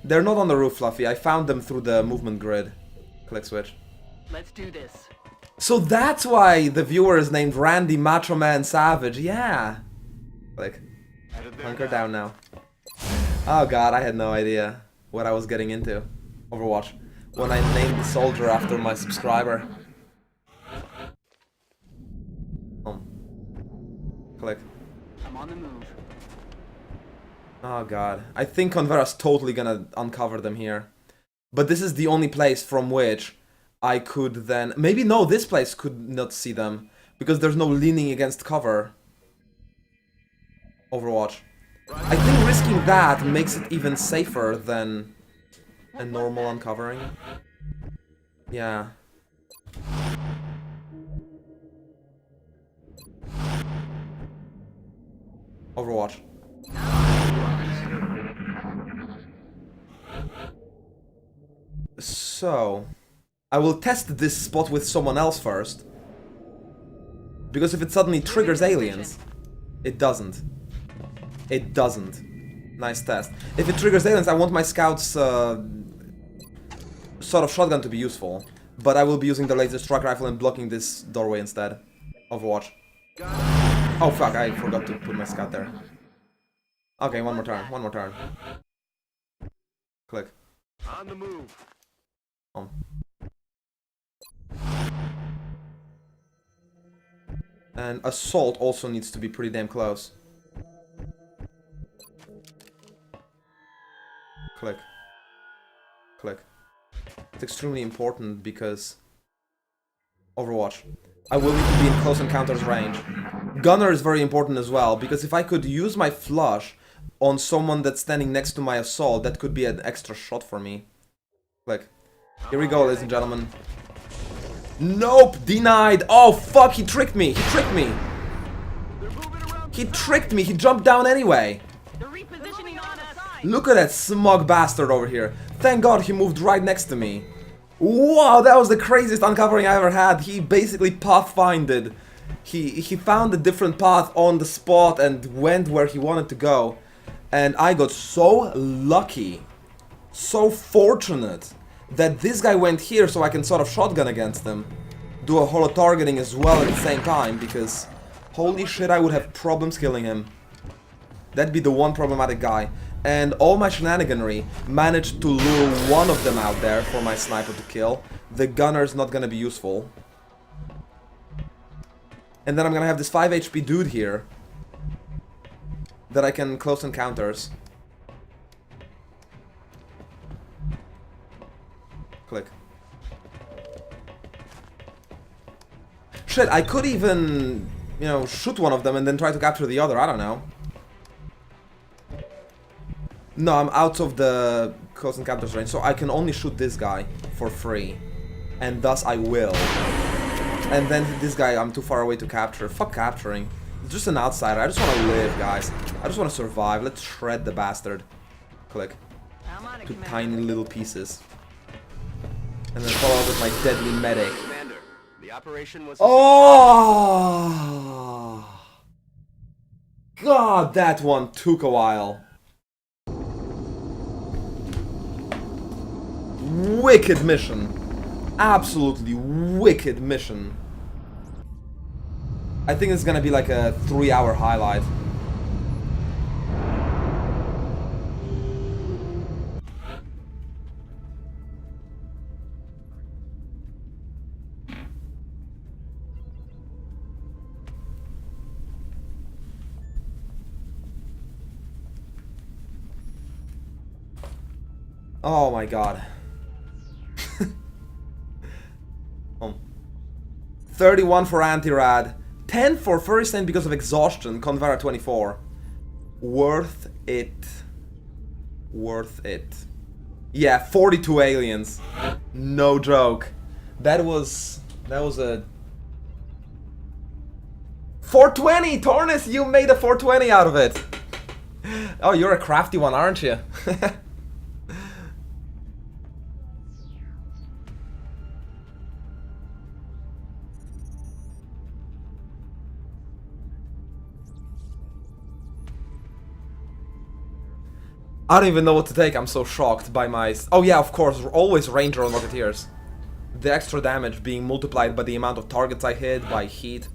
They're not on the roof, Fluffy. I found them through the movement grid. Click switch. Let's do this. So that's why the viewer is named Randy Macho Man Savage. Yeah. Click. Headed there Hunker now. down now. Oh god, I had no idea what I was getting into. Overwatch. When I named the soldier after my subscriber. Click. I'm on the move. Oh god. I think Convera's totally gonna uncover them here. But this is the only place from which I could then... Maybe no, this place could not see them. Because there's no leaning against cover. Overwatch. I think risking that makes it even safer than a normal uncovering. Yeah. Overwatch. So, I will test this spot with someone else first. Because if it suddenly triggers aliens, it doesn't. It doesn't. Nice test. If it triggers aliens, I want my scout's sort of shotgun to be useful. But I will be using the laser strike rifle and blocking this doorway instead. Overwatch. Oh fuck, I forgot to put my scout there. Okay, one more turn, one more turn. Click. On the move. And assault also needs to be pretty damn close. Click. Click. It's extremely important because... Overwatch. I will need to be in close encounters range. Gunner is very important as well, because if I could use my flush on someone that's standing next to my assault, that could be an extra shot for me. Click. Here we go, ladies and gentlemen. Nope! Denied! Oh, fuck! He tricked me! He tricked me! He tricked me! He jumped down anyway! They're repositioning on us. Look at that smug bastard over here. Thank God he moved right next to me. Wow, that was the craziest uncovering I ever had. He basically pathfinded. He found a different path on the spot and went where he wanted to go. And I got so lucky, so fortunate, that this guy went here so I can sort of shotgun against him. Do a holo targeting as well at the same time, because holy shit, I would have problems killing him. That'd be the one problematic guy. And all my shenaniganry managed to lure one of them out there for my sniper to kill. The gunner's not gonna be useful. And then I'm gonna have this 5 HP dude here that I can close encounters. Click. Shit, I could even, you know, shoot one of them and then try to capture the other, I don't know. No, I'm out of the close encounters range, so I can only shoot this guy for free. And thus I will. And then this guy I'm too far away to capture. Fuck capturing. It's just an outsider. I just want to live, guys. I just want to survive. Let's shred the bastard. Click. I'm on it, To Commander. tiny little pieces. And then follow up with my deadly medic. Commander, the operation was... Oh! God, that one took a while. Wicked mission. Absolutely wicked mission. I think it's gonna be like a 3-hour highlight. Oh my god. 31 for anti-rad, 10 for furry stain because of exhaustion, Convera 24. Worth it. Worth it. Yeah, 42 aliens. No joke. That was a 420! Tornis, you made a 420 out of it! Oh, you're a crafty one, aren't you? I don't even know what to take, I'm so shocked by my... Oh yeah, of course, always Ranger on Rocketeers. The extra damage being multiplied by the amount of targets I hit, by heat.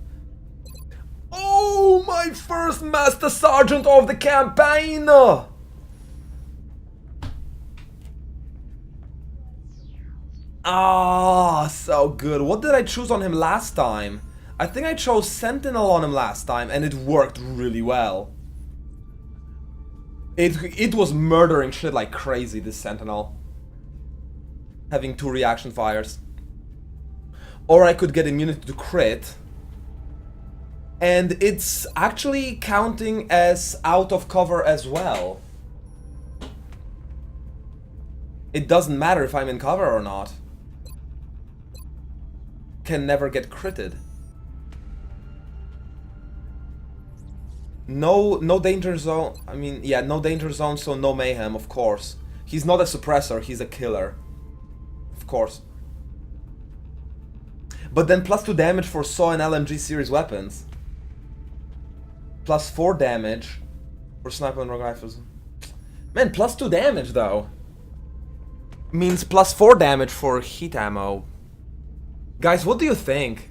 Oh, my first Master Sergeant of the campaign! Ah, so good. What did I choose on him last time? I think I chose Sentinel on him last time, and it worked really well. It was murdering shit like crazy, this Sentinel. Having 2 reaction fires. Or I could get immunity to crit. And it's actually counting as out of cover as well. It doesn't matter if I'm in cover or not. Can never get critted. No danger zone. I mean, yeah, no danger zone, so no mayhem, of course. He's not a suppressor, he's a killer. Of course. But then +2 damage for SAW and LMG series weapons. +4 damage for sniper and rogue rifles. Man, +2 damage though. Means +4 damage for heat ammo. Guys, what do you think?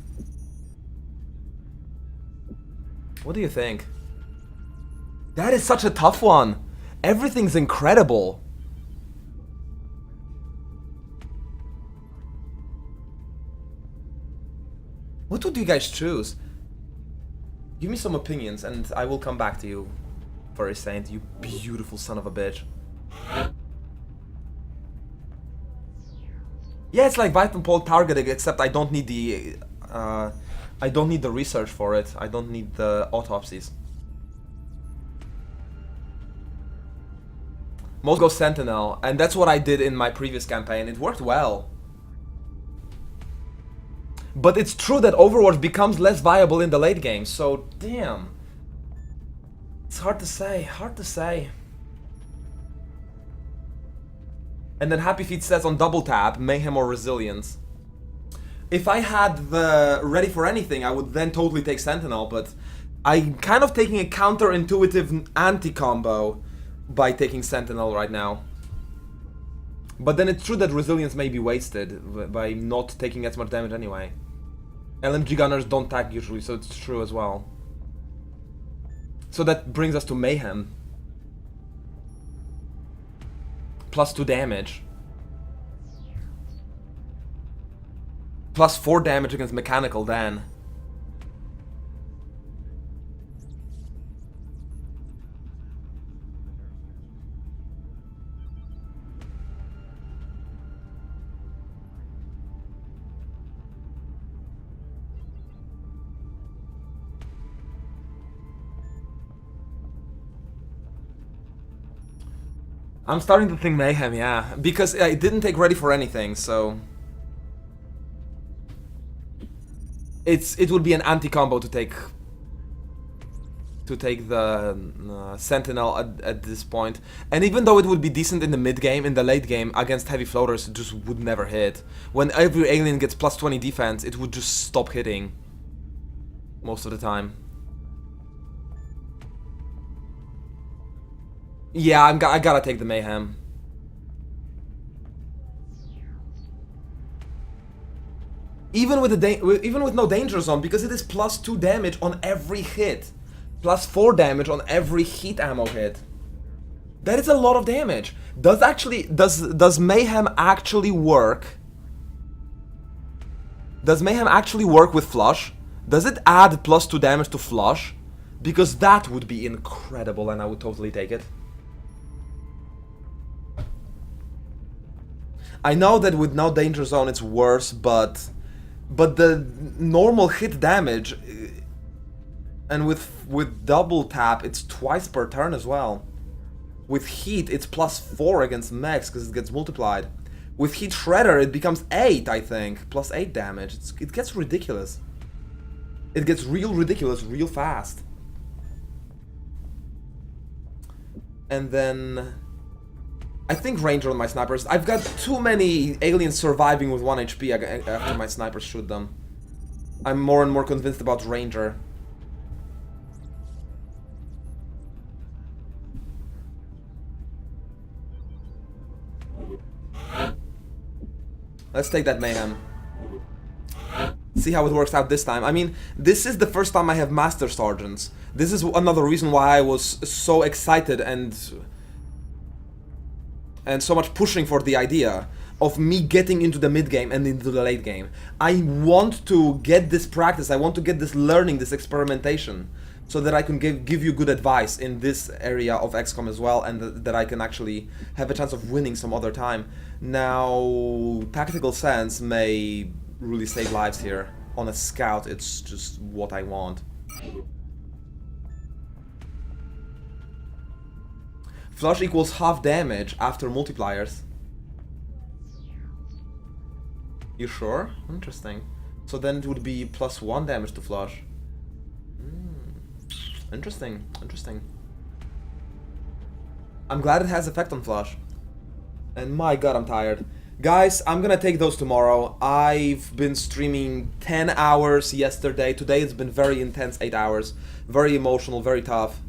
What do you think? That is such a tough one. Everything's incredible. What would you guys choose? Give me some opinions and I will come back to you, Furry Saint, you beautiful son of a bitch. Yeah, it's like vitamin pole targeting, except I don't need the research for it. I don't need the autopsies. Most go Sentinel, and that's what I did in my previous campaign. It worked well. But it's true that Overwatch becomes less viable in the late game, so damn. It's hard to say, hard to say. And then Happy Feet says on double tap, Mayhem or Resilience. If I had the Ready for Anything, I would then totally take Sentinel, but I'm kind of taking a counterintuitive anti-combo by taking Sentinel right now. But then it's true that Resilience may be wasted by not taking as much damage anyway. LMG gunners don't tag usually, so it's true as well. So that brings us to Mayhem. +2 damage. +4 damage against mechanical then. I'm starting to think Mayhem, yeah, because I didn't take Ready for Anything, so it would be an anti-combo to take the Sentinel at this point. And even though it would be decent in the mid game, in the late game against heavy floaters, it just would never hit. When every alien gets +20 defense, it would just stop hitting most of the time. Yeah, I gotta take the Mayhem. Even with no danger zone, because it is +2 damage on every hit, +4 damage on every heat ammo hit. That is a lot of damage. Does Mayhem actually work? Does Mayhem actually work with Flush? Does it add +2 damage to Flush? Because that would be incredible, and I would totally take it. I know that with no danger zone it's worse, but the normal hit damage, and with double tap it's twice per turn as well. With heat it's +4 against mechs because it gets multiplied. With heat shredder it becomes 8, I think, +8 damage. It gets ridiculous. It gets real ridiculous real fast. And then I think Ranger on my snipers. I've got too many aliens surviving with 1 HP after my snipers shoot them. I'm more and more convinced about Ranger. Let's take that Mayhem. See how it works out this time. I mean, this is the first time I have Master Sergeants. This is another reason why I was so excited and so much pushing for the idea of me getting into the mid game and into the late game. I want to get this practice, I want to get this learning, this experimentation, so that I can give you good advice in this area of XCOM as well, and that I can actually have a chance of winning some other time. Now, tactical sense may really save lives here. On a scout, it's just what I want. Flush equals half damage after multipliers. You sure? Interesting. So then it would be +1 damage to Flush. Interesting, interesting. I'm glad it has effect on Flush. And my god, I'm tired. Guys, I'm gonna take those tomorrow. I've been streaming 10 hours yesterday. Today it's been very intense, 8 hours. Very emotional, very tough.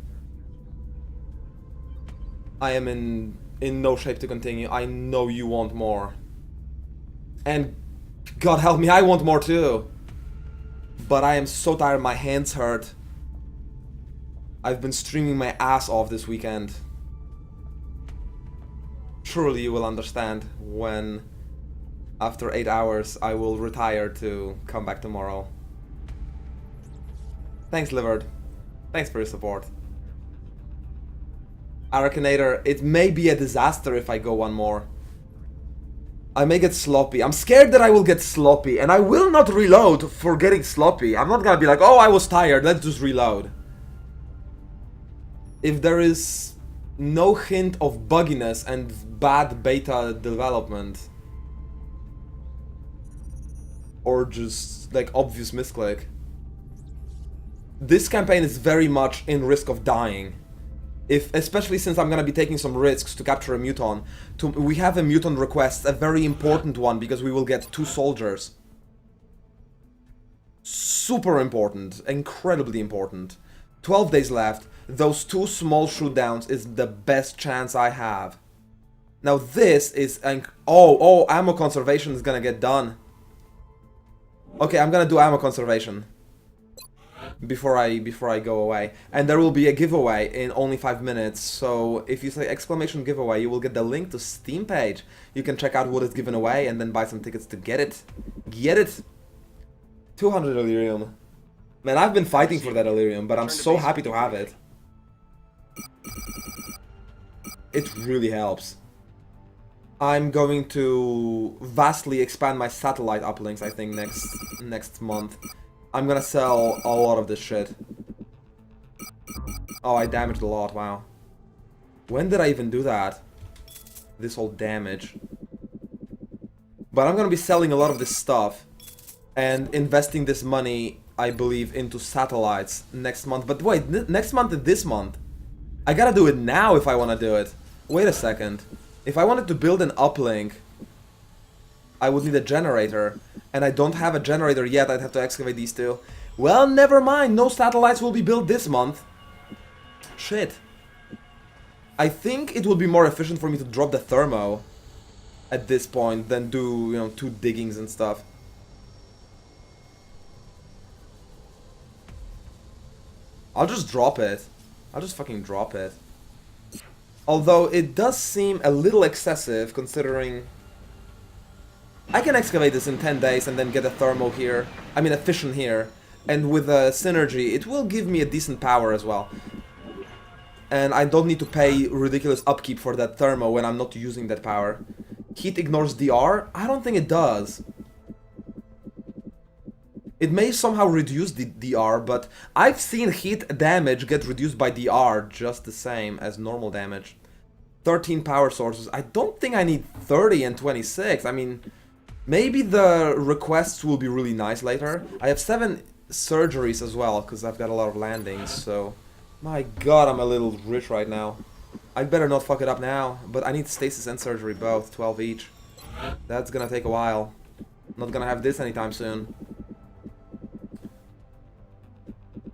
I am in no shape to continue. I know you want more. And God help me, I want more too. But I am so tired, my hands hurt. I've been streaming my ass off this weekend. Surely you will understand when, after 8 hours, I will retire to come back tomorrow. Thanks, Livard. Thanks for your support. Arkanator, it may be a disaster if I go one more. I may get sloppy. I'm scared that I will get sloppy, and I will not reload for getting sloppy. I'm not gonna be like, oh, I was tired, let's just reload. If there is no hint of bugginess and bad beta development, or just like obvious misclick, this campaign is very much in risk of dying. Especially since I'm gonna be taking some risks to capture a muton. We have a muton request, a very important one, because we will get 2 soldiers. Super important, incredibly important. 12 days left. Those 2 small shootdowns is the best chance I have. Now this is ammo conservation is gonna get done. Okay, I'm gonna do ammo conservation before I go away, and there will be a giveaway in only 5 minutes. So if you say exclamation giveaway, you will get the link to Steam page. You can check out what is given away and then buy some tickets to get it. Get it. 200 Illyrium. Man, I've been fighting for that Illyrium, but I'm so happy to have it. It really helps. I'm going to vastly expand my satellite uplinks, I think, next month. I'm gonna sell a lot of this shit. Oh, I damaged a lot, wow. When did I even do that? This whole damage. But I'm gonna be selling a lot of this stuff and investing this money, I believe, into satellites next month. But wait, next month and this month? I gotta do it now if I wanna do it. Wait a second. If I wanted to build an uplink, I would need a generator, and I don't have a generator yet. I'd have to excavate these 2. Well, never mind, no satellites will be built this month. Shit. I think it would be more efficient for me to drop the thermo at this point than do, you know, 2 diggings and stuff. I'll just drop it. I'll just fucking drop it. Although it does seem a little excessive considering I can excavate this in 10 days and then get a thermo here. I mean a fission here. And with a synergy, it will give me a decent power as well. And I don't need to pay ridiculous upkeep for that thermo when I'm not using that power. Heat ignores DR? I don't think it does. It may somehow reduce the DR, but I've seen heat damage get reduced by DR just the same as normal damage. 13 power sources. I don't think I need 30 and 26. I mean, maybe the requests will be really nice later. I have 7 surgeries as well, because I've got a lot of landings, so... My god, I'm a little rich right now. I'd better not fuck it up now, but I need stasis and surgery both, 12 each. That's gonna take a while. Not gonna have this anytime soon.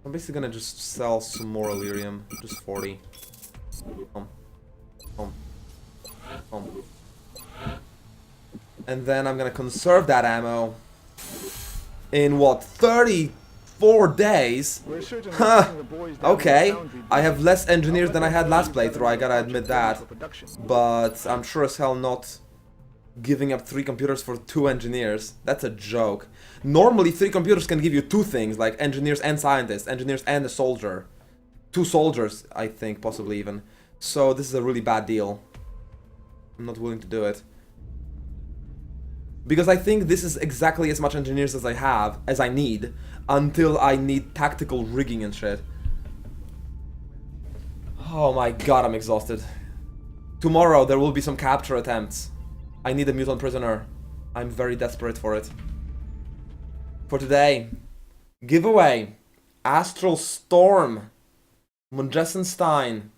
I'm basically gonna just sell some more Illyrium, just 40. And then I'm gonna conserve that ammo in what, 34 days? Huh, okay. I have less engineers than I had last playthrough, I gotta admit that. But I'm sure as hell not giving up 3 computers for 2 engineers. That's a joke. Normally 3 computers can give you 2 things, like engineers and scientists, engineers and a soldier. 2 soldiers, I think, possibly even. So this is a really bad deal. I'm not willing to do it. Because I think this is exactly as much engineers as I need, until I need tactical rigging and shit. Oh my god, I'm exhausted. Tomorrow there will be some capture attempts. I need a mutant prisoner. I'm very desperate for it. For today, giveaway, Astral Storm, Munjesenstein.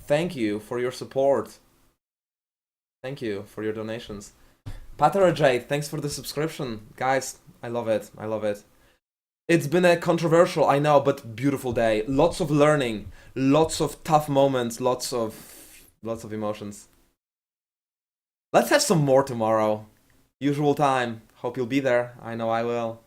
Thank you for your support. Thank you for your donations. Patera Jade, thanks for the subscription. Guys, I love it. I love it. It's been a controversial, I know, but beautiful day. Lots of learning, lots of tough moments, lots of emotions. Let's have some more tomorrow. Usual time. Hope you'll be there. I know I will.